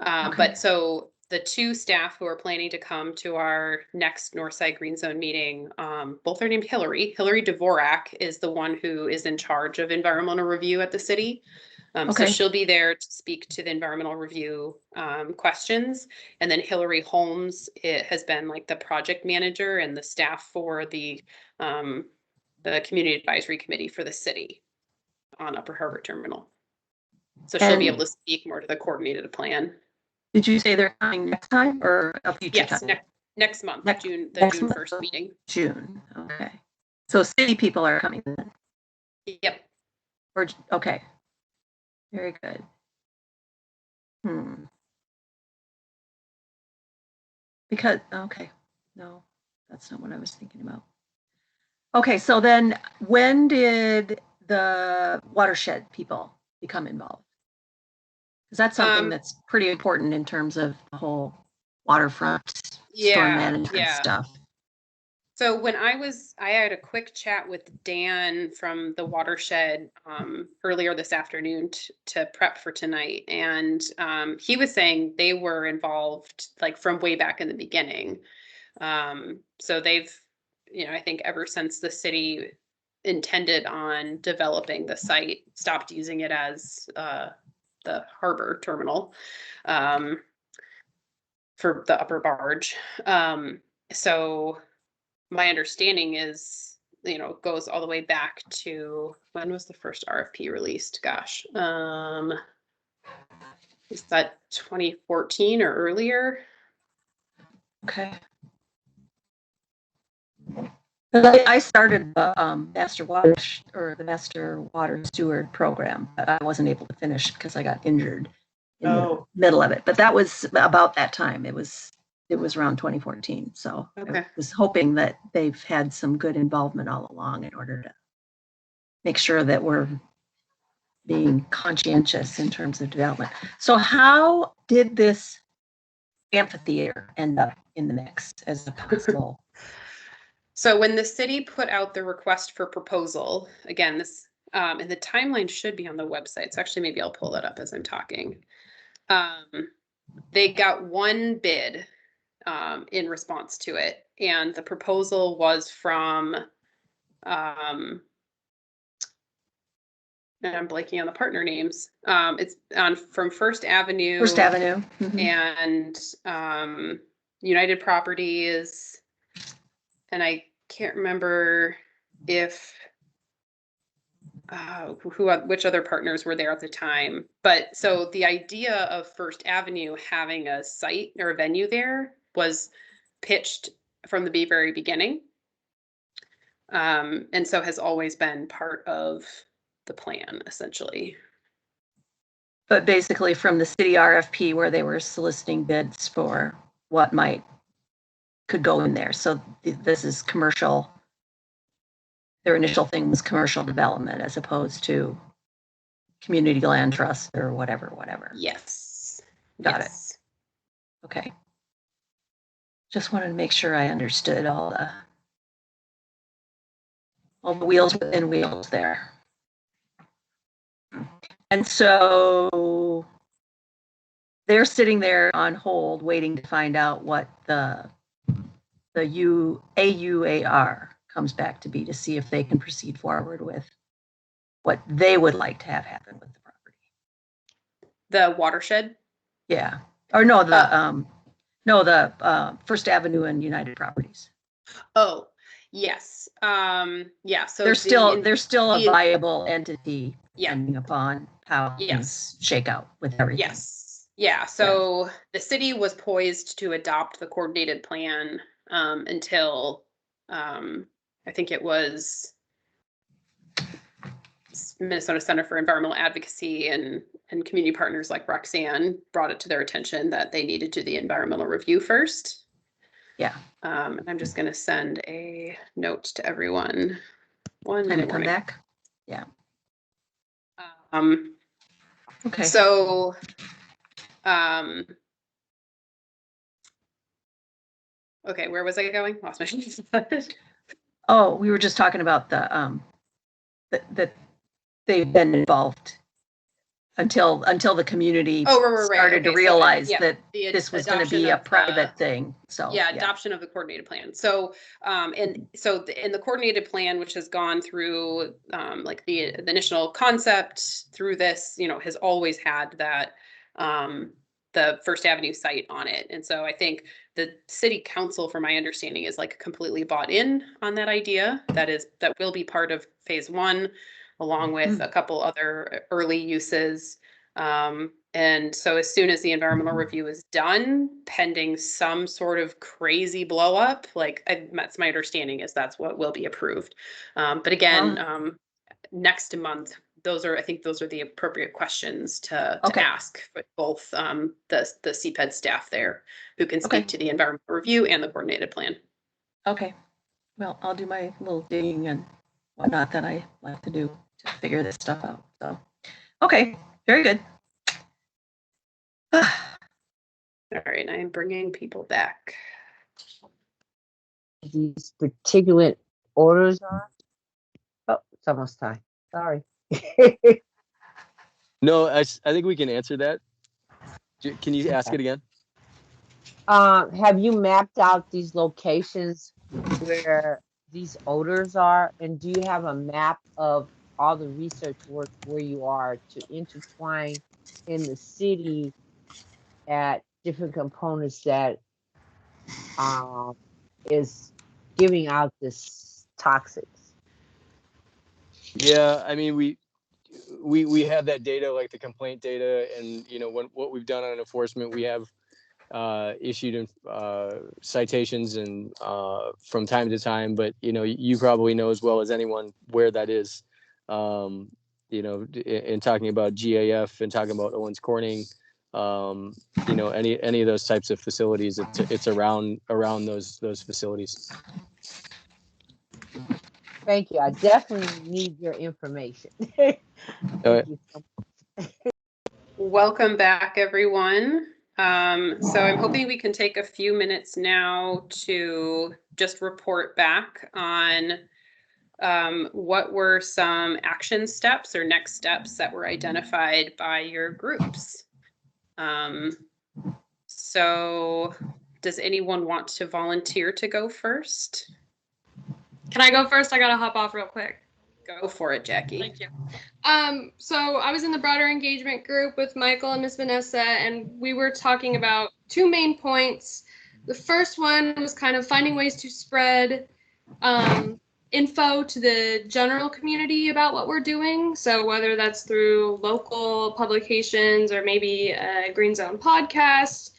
Okay. But so the two staff who are planning to come to our next Northside Green Zone meeting, both are named Hillary. Hillary Dvorak is the one who is in charge of environmental review at the city. So Okay. she'll be there to speak to the environmental review questions. And then Hillary Holmes, it has been like the project manager and the staff for the community advisory committee for the city on Upper Harbor Terminal. So she'll be And able to speak more to the coordinated plan. did you say they're coming next time or a future Yes, time? next month, Next- June next month? 1st meeting. June, okay. So city people are coming then? Yep. Or, okay. Very good. Because, okay, no, that's not what I was thinking about. Okay, so then when did the watershed people become involved? Because that's something that's pretty important in terms of the whole waterfront storm management stuff. So when I had a quick chat with Dan from the watershed earlier this afternoon to prep for tonight. And he was saying they were involved like from way back in the beginning. So they've, I think ever since the city intended on developing the site, stopped using it as the harbor terminal for the upper barge. So my understanding is, goes all the way back to, when was the first RFP released? Gosh, is that 2014 or earlier? Okay. I started the master water steward program, but I wasn't able to finish because I got injured in the middle of it. But that was about that time. It was around 2014. So I was hoping that they've had some good involvement all along in order to make sure that we're being conscientious in terms of development. So how did this amphitheater end up in the mix as a possible? So when the city put out the request for proposal, again, this, and the timeline should be on the website. So actually, maybe I'll pull that up as I'm talking. They got one bid in response to it. And the proposal was from, and I'm blanking on the partner names. It's from First Avenue. First Avenue. And United Properties. And I can't remember if which other partners were there at the time. But so the idea of First Avenue having a site or a venue there was pitched from the very beginning. And so has always been part of the plan, essentially. But basically from the city RFP where they were soliciting bids for what could go in there. So this is commercial. Their initial thing was commercial development as opposed to community land trust or whatever. Yes. Got it. Okay. Just wanted to make sure I understood all the wheels within wheels there. And so they're sitting there on hold waiting to find out what the AUAR comes back to be, to see if they can proceed forward with what they would like to have happen with the property. The watershed? Yeah. Or no, the First Avenue and United Properties. Oh, yes. Yeah, so they're still a viable entity, yeah, depending upon how things shake out with everything. Yes. Yeah. So the city was poised to adopt the coordinated plan until I think it was Minnesota Center for Environmental Advocacy and community partners like Roxanne brought it to their attention that they needed to do the environmental review first. Yeah. And I'm just going to send a note to everyone. One Time to minute come warning. back. Yeah. Okay. So, okay, where was I going? Lost my. Oh, we were just talking about the that they've been involved until the community started to realize that this was going to be a private thing. So adoption of the coordinated plan. So in the coordinated plan, which has gone through like the initial concept through this, has always had that the First Avenue site on it. And so I think the city council, from my understanding, is like completely bought in on that idea. That will be part of phase 1, along with a couple other early uses. And so as soon as the environmental review is done, pending some sort of crazy blow up, that's my understanding, is that's what will be approved. But again, next month, I think those are the appropriate questions to ask for both the CPED staff there, who can speak to the environmental review and the coordinated plan. Okay. Well, I'll do my little digging and whatnot that I like to do to figure this stuff out. So, okay, very good. All right, I am bringing people back. These particular orders are? Oh, it's almost time. Sorry. No, I think we can answer that. Can you ask it again? Have you mapped out these locations where these odors are? And do you have a map of all the research work where you are to intertwine in the city at different components that is giving out this toxics? Yeah, I mean, we have that data, like the complaint data, and what we've done on enforcement, we have issued citations and from time to time, but you probably know as well as anyone where that is. In talking about GAF and talking about Owens Corning, any of those types of facilities, it's around those facilities. Thank you. I definitely need your information. Thank you so much. Welcome back, everyone. So I'm hoping we can take a few minutes now to just report back on what were some action steps or next steps that were identified by your groups. So does anyone want to volunteer to go first? Can I go first? I gotta hop off real quick. Go for it, Jackie. Thank you. So I was in the broader engagement group with Michael and Miss Vanessa, and we were talking about 2 main points. The first one was kind of finding ways to spread info to the general community about what we're doing. So whether that's through local publications or maybe a Green Zone podcast.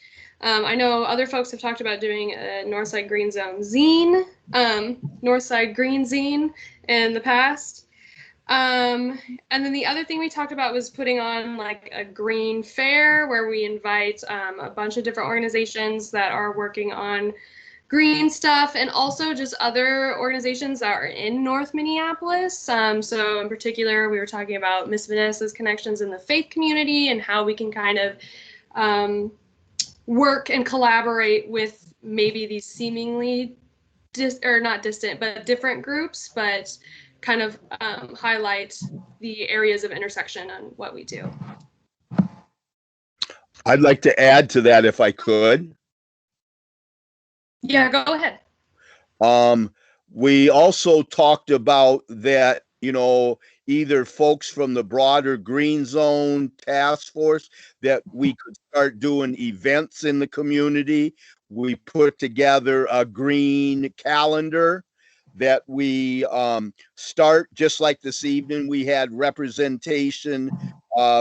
I know other folks have talked about doing a Northside Green Zone zine, Northside Green Zine in the past. And then the other thing we talked about was putting on like a green fair where we invite a bunch of different organizations that are working on green stuff, and also just other organizations that are in North Minneapolis. So in particular, we were talking about Miss Vanessa's connections in the faith community and how we can kind of work and collaborate with maybe these seemingly or not distant, but different groups, but kind of highlight the areas of intersection on what we do. I'd like to add to that if I could. Yeah, go ahead. We also talked about that, either folks from the broader Green Zone Task Force, that we could start doing events in the community. We put together a green calendar that we start, just like this evening, we had representation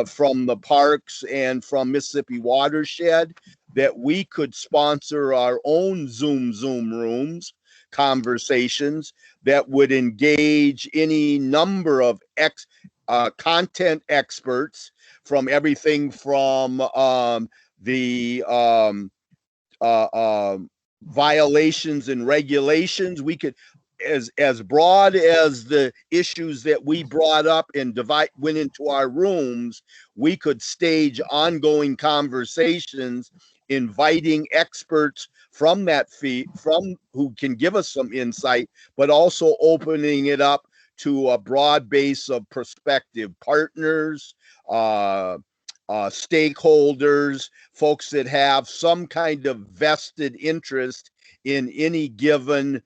from the parks and from Mississippi Watershed, that we could sponsor our own Zoom rooms conversations that would engage any number of content experts, from everything from the violations and regulations. We could, as broad as the issues that we brought up and went into our rooms, we could stage ongoing conversations, inviting experts from that from who can give us some insight, but also opening it up to a broad base of prospective partners, stakeholders, folks that have some kind of vested interest in any given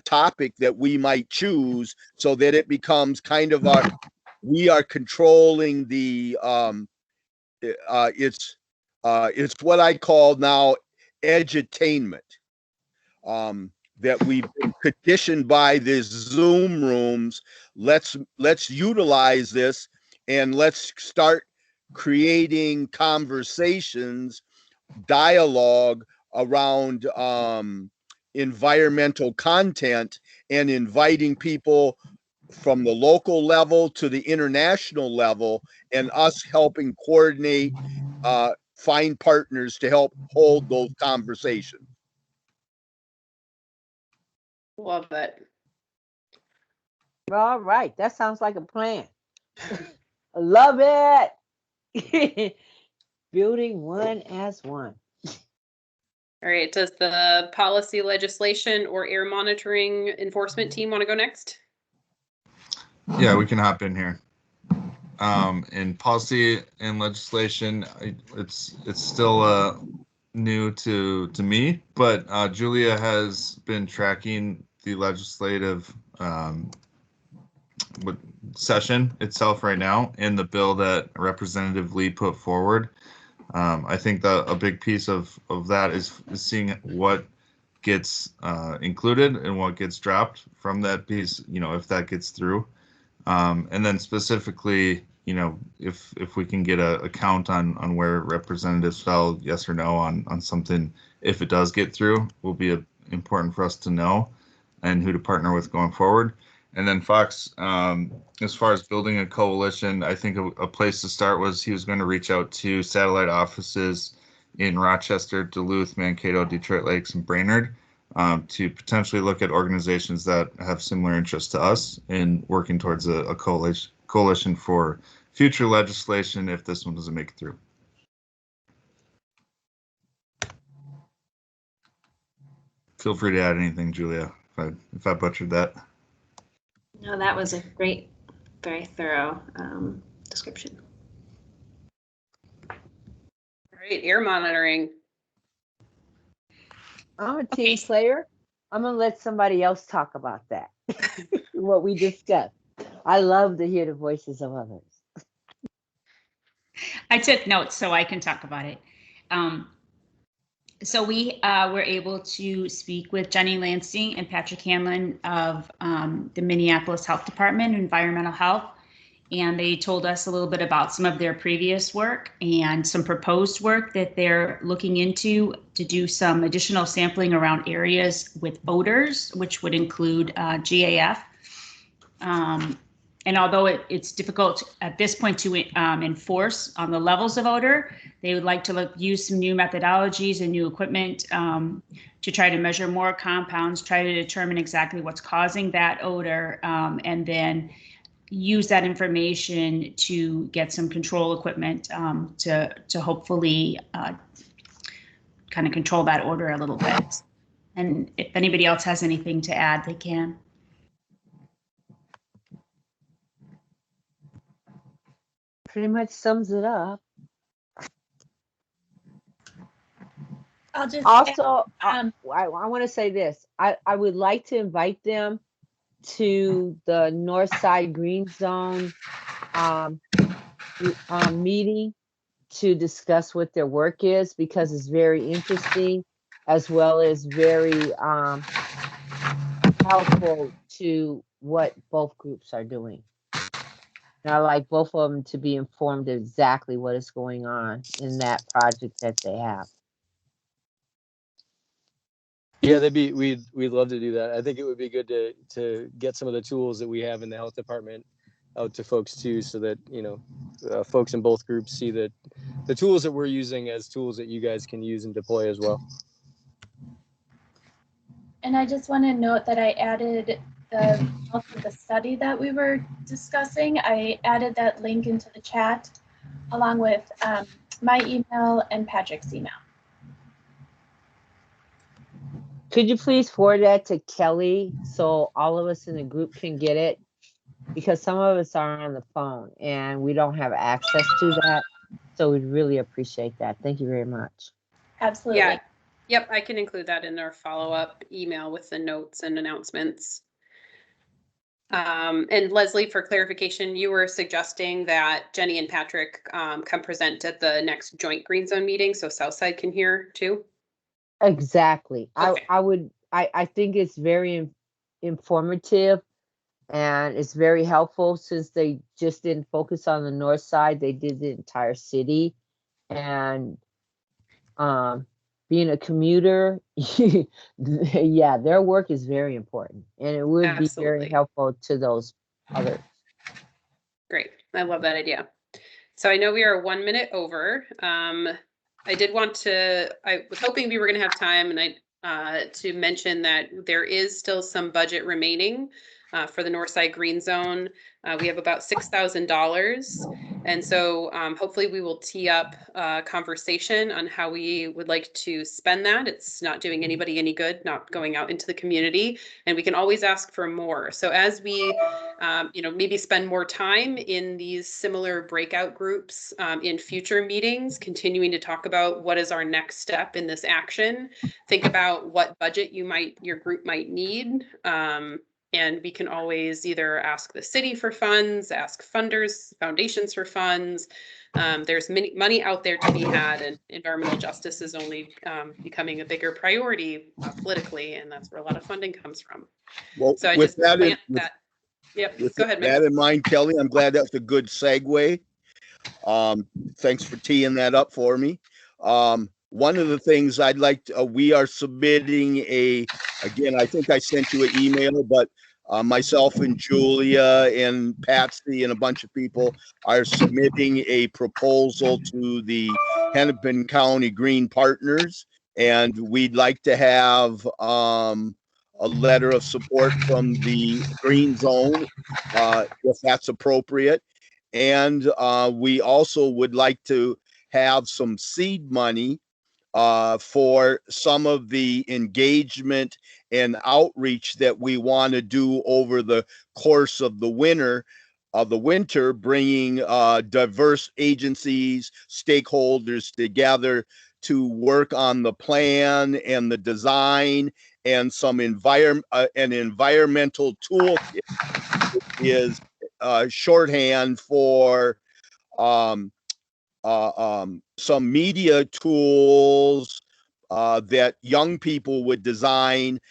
topic that we might choose, so that it becomes kind of we are controlling the it's what I call now edutainment, that we've been conditioned by these Zoom rooms. Let's utilize this, and let's start creating conversations, dialogue around environmental content, and inviting people from the local level to the international level, and us helping coordinate, find partners to help hold those conversations. Love it. All right, that sounds like a plan. I love it. Building one as one. All right, does the policy, legislation, or air monitoring enforcement team want to go next? Yeah, we can hop in here. In policy and legislation, it's still new to me, but Julia has been tracking the legislative session itself right now, and the bill that Representative Lee put forward. I think that a big piece of that is seeing what gets included and what gets dropped from that piece, if that gets through. And then specifically, if we can get a count on where representatives fell, yes or no, on something, if it does get through, will be important for us to know, and who to partner with going forward. And then Fox, as far as building a coalition, I think a place to start was he was going to reach out to satellite offices in Rochester, Duluth, Mankato, Detroit Lakes, and Brainerd, to potentially look at organizations that have similar interests to us in working towards a coalition for future legislation if this one doesn't make it through. Feel free to add anything, Julia, if I butchered that. No, that was a great, very thorough description. All right, air monitoring. I'm a team player. I'm gonna let somebody else talk about that. What we discussed. I love to hear the voices of others. I took notes so I can talk about it. So we were able to speak with Jenny Lansing and Patrick Hanlon of the Minneapolis Health Department, Environmental Health, and they told us a little bit about some of their previous work and some proposed work that they're looking into to do some additional sampling around areas with odors, which would include GAF. And although it's difficult at this point to enforce on the levels of odor, they would like to use some new methodologies and new equipment to try to measure more compounds, try to determine exactly what's causing that odor, and then use that information to get some control equipment to hopefully kind of control that odor a little bit. And if anybody else has anything to add, they can. Pretty much sums it up. I'll just Also, add, I want to say this. I would like to invite them to the Northside Green Zone meeting to discuss what their work is, because it's very interesting as well as very helpful to what both groups are doing. And I like both of them to be informed exactly what is going on in that project that they have. Yeah, we'd love to do that. I think it would be good to get some of the tools that we have in the health department out to folks too, so that, you know, folks in both groups see that the tools that we're using as tools that you guys can use and deploy as well. and I just want to note that I added the study that we were discussing. I added that link into the chat along with my email and Patrick's email. Could you please forward that to Kelly so all of us in the group can get it? Because some of us are on the phone and we don't have access to that. So we'd really appreciate that. Thank you very much. Absolutely. Yeah. Yep, I can include that in our follow-up email with the notes and announcements. And Leslie, for clarification, you were suggesting that Jenny and Patrick come present at the next joint Green Zone meeting so Southside can hear too? Exactly. Okay. I think it's very informative and it's very helpful, since they just didn't focus on the north side, they did the entire city. And being a commuter, yeah, their work is very important and it would be very Absolutely. helpful to those others. Great. I love that idea. So I know we are 1 minute over. I was hoping we were going to have time and to mention that there is still some budget remaining for the Northside Green Zone. We have about $6,000. And so hopefully we will tee up a conversation on how we would like to spend that. It's not doing anybody any good, not going out into the community, and we can always ask for more. So as we, maybe spend more time in these similar breakout groups in future meetings, continuing to talk about what is our next step in this action, think about what budget your group might need. And we can always either ask the city for funds, ask funders, foundations for funds. There's money out there to be had, and environmental justice is only becoming a bigger priority politically, and that's where a lot of funding comes from. Well, so I with just that, plant that. Yep. with Go ahead, Mike. that in mind, Kelly, I'm glad that's a good segue. Thanks for teeing that up for me. One of the things I'd like to, we are submitting again, I think I sent you an email, but myself and Julia and Patsy and a bunch of people are submitting a proposal to the Hennepin County Green Partners, and we'd like to have a letter of support from the Green Zone, if that's appropriate. And we also would like to have some seed money for some of the engagement and outreach that we want to do over the course of the winter, bringing diverse agencies, stakeholders together to work on the plan and the design and some an environmental toolkit, which is shorthand for some media tools that young people would design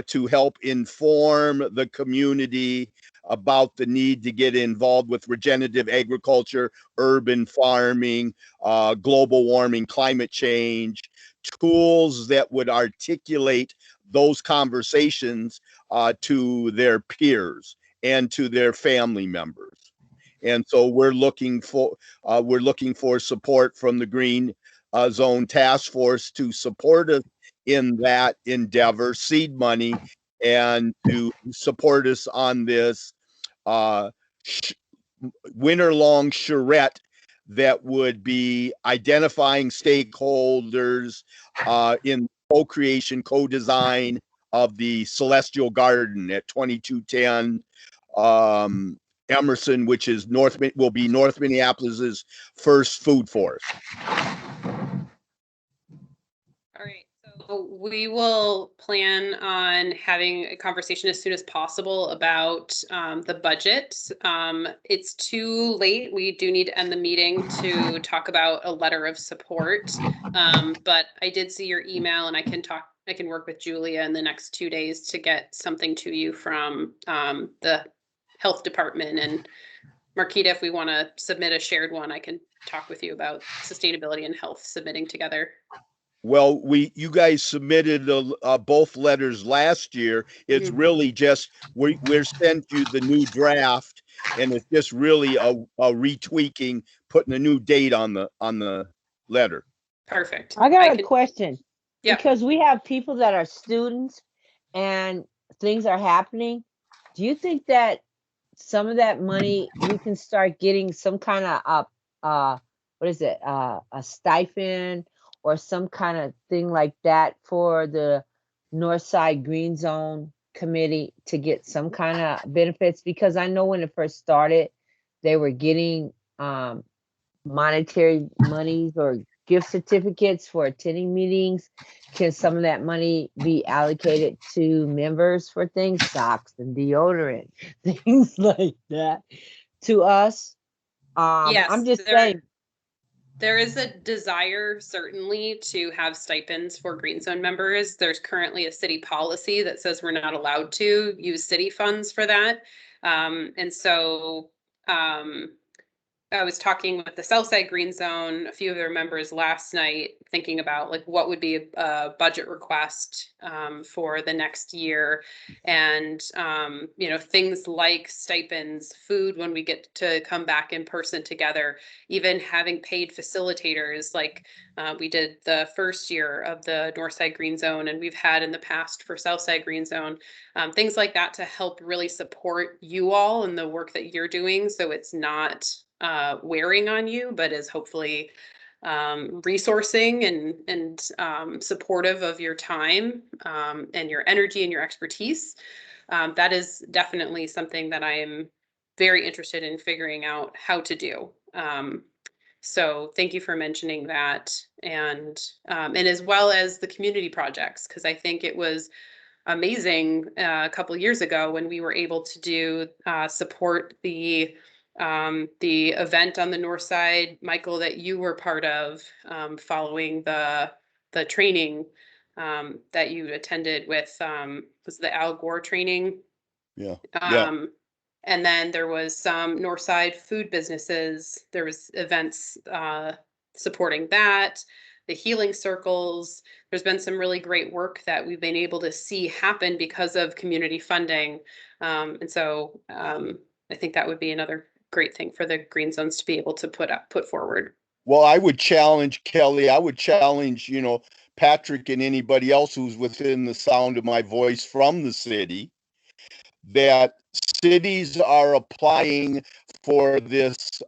to help inform the community about the need to get involved with regenerative agriculture, urban farming, global warming, climate change, tools that would articulate those conversations to their peers and to their family members. And so we're looking for support from the Green Zone Task Force to support us in that endeavor, seed money, and to support us on this winter-long charrette that would be identifying stakeholders in co-creation, co-design of the Celestial Garden at 2210 Emerson, which is will be North Minneapolis's first food forest. All right, so we will plan on having a conversation as soon as possible about the budget. It's too late. We do need to end the meeting to talk about a letter of support. But I did see your email, and I can work with Julia in the next 2 days to get something to you from the health department. And Marquita, if we want to submit a shared one, I can talk with you about sustainability and health submitting together. Well, you guys submitted both letters last year. It's really just we're sent you the new draft, and it's just really a retweaking, putting a new date on the letter. Perfect. I got a question. Yeah. Because we have people that are students and things are happening. Do you think that some of that money we can start getting some kind of what is it? A stipend or some kind of thing like that for the Northside Green Zone Committee to get some kind of benefits? Because I know when it first started, they were getting monetary monies or gift certificates for attending meetings. Can some of that money be allocated to members for things, socks and deodorant, things like that, to us? Yes, I'm just saying. There is a desire, certainly, to have stipends for Green Zone members. There's currently a city policy that says we're not allowed to use city funds for that. And so I was talking with the Southside Green Zone, a few of their members last night, thinking about like what would be a budget request for the next year, and things like stipends, food when we get to come back in person together, even having paid facilitators like we did the first year of the Northside Green Zone, and we've had in the past for Southside Green Zone, things like that to help really support you all in the work that you're doing, so it's not wearing on you, but is hopefully resourcing and supportive of your time and your energy and your expertise. That is definitely something that I am very interested in figuring out how to do. So thank you for mentioning that, and as well as the community projects, because I think it was amazing a couple of years ago when we were able to do support the event on the north side, Michael, that you were part of following the training that you attended with was the Al Gore training. Yeah. And then there was some Northside food businesses. There was events supporting that, the healing circles. There's been some really great work that we've been able to see happen because of community funding. And so I think that would be another great thing for the green zones to be able to put forward. Well, I would challenge Kelly. I would challenge, Patrick and anybody else who's within the sound of my voice from the city, that cities are applying for this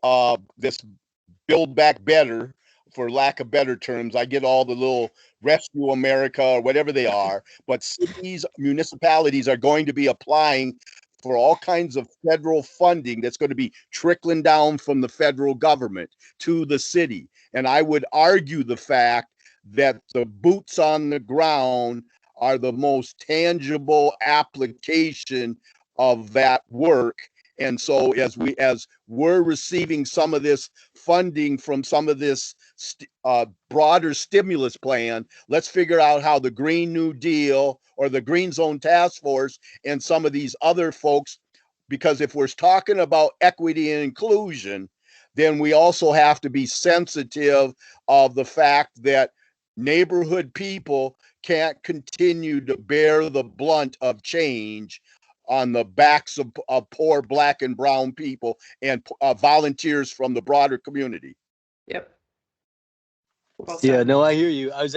Build Back Better, for lack of better terms. I get all the little Rescue America or whatever they are, but cities, municipalities are going to be applying for all kinds of federal funding that's going to be trickling down from the federal government to the city. And I would argue the fact that the boots on the ground are the most tangible application of that work. And so as we're receiving some of this funding from some of this broader stimulus plan, let's figure out how the Green New Deal or the Green Zone Task Force and some of these other folks, because if we're talking about equity and inclusion, then we also have to be sensitive of the fact that neighborhood people can't continue to bear the blunt of change on the backs of poor Black and brown people and volunteers from the broader community. Yep. Well Yeah, said. no, I hear you. I was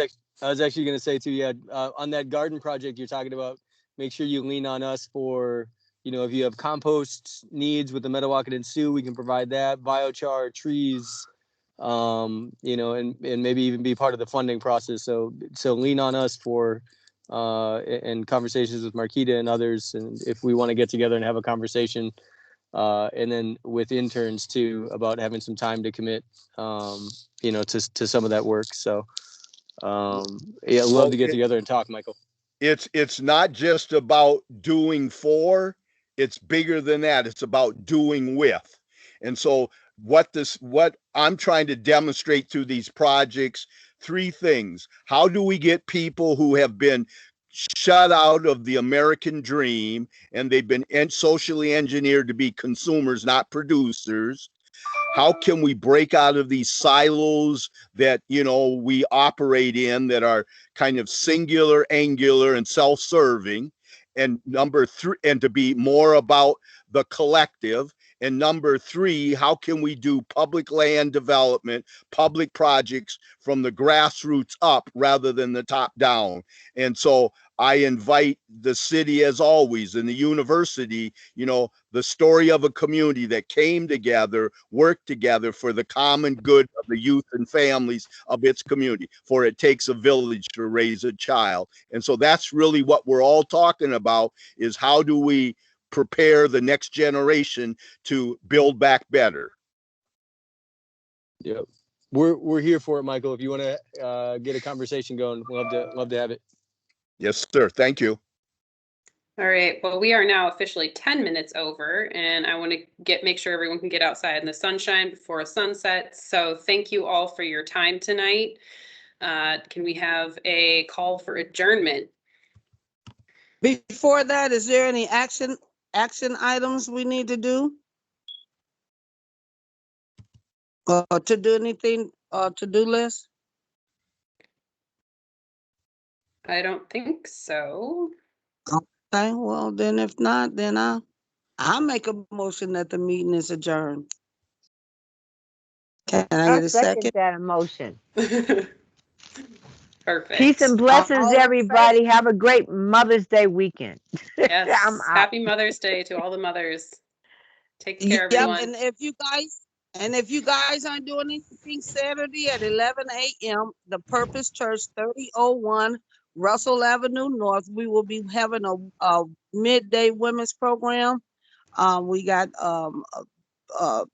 actually going to say too, yeah, on that garden project you're talking about, make sure you lean on us for, if you have compost needs with the Metawakan and Sioux, we can provide that. Biochar, trees, you know, and maybe even be part of the funding process. So lean on us for and conversations with Marquita and others, and if we want to get together and have a conversation, and then with interns too, about having some time to commit, you know, to some of that work. So yeah, love to get together and talk, Michael. It's not just about doing for, it's bigger than that. It's about doing with. And so what I'm trying to demonstrate through these projects, three things. How do we get people who have been shut out of the American dream and they've been socially engineered to be consumers, not producers? How can we break out of these silos that, you know, we operate in, that are kind of singular, angular, and self-serving? And number three, and to be more about the collective. And number three, how can we do public land development, public projects from the grassroots up rather than the top down? And so I invite the city, as always, and the university, you know, the story of a community that came together, worked together for the common good of the youth and families of its community. For it takes a village to raise a child. And so that's really what we're all talking about, is how do we prepare the next generation to build back better? Yep. We're here for it, Michael. If you want to get a conversation going, we'll love to have it. Yes, sir. Thank you. All right, well, we are now officially 10 minutes over, and I want to make sure everyone can get outside in the sunshine before sunset. So thank you all for your time tonight. Can we have a call for adjournment? Before that, is there any action items we need to do? Or to do anything, to-do list? I don't think so. Okay, well, then if not, then I'll make a motion that the meeting is adjourned. Can I get a second? that emotion. Perfect. Peace and blessings, everybody. Have a great Mother's Day weekend. Yes. I'm out. Happy Mother's Day to all the mothers. Take care, everyone. And if you guys aren't doing anything Saturday at 11 a.m., the Purpose Church, 3001 Russell Avenue North, we will be having a midday women's program. We got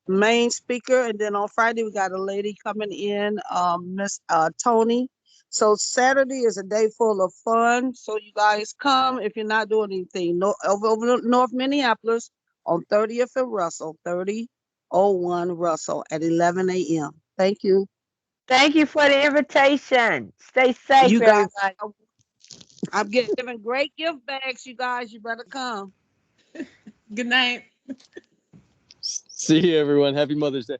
main speaker, and then on Friday we got a lady coming in, Miss Tony. So Saturday is a day full of fun. So you guys come if you're not doing anything. Over North Minneapolis on 30th and Russell, 3001 Russell at 11 a.m. Thank you. Thank you for the invitation. Stay safe, You guys, everybody. I'm giving great gift bags, you guys. You better come. Good night. See you, everyone. Happy Mother's Day.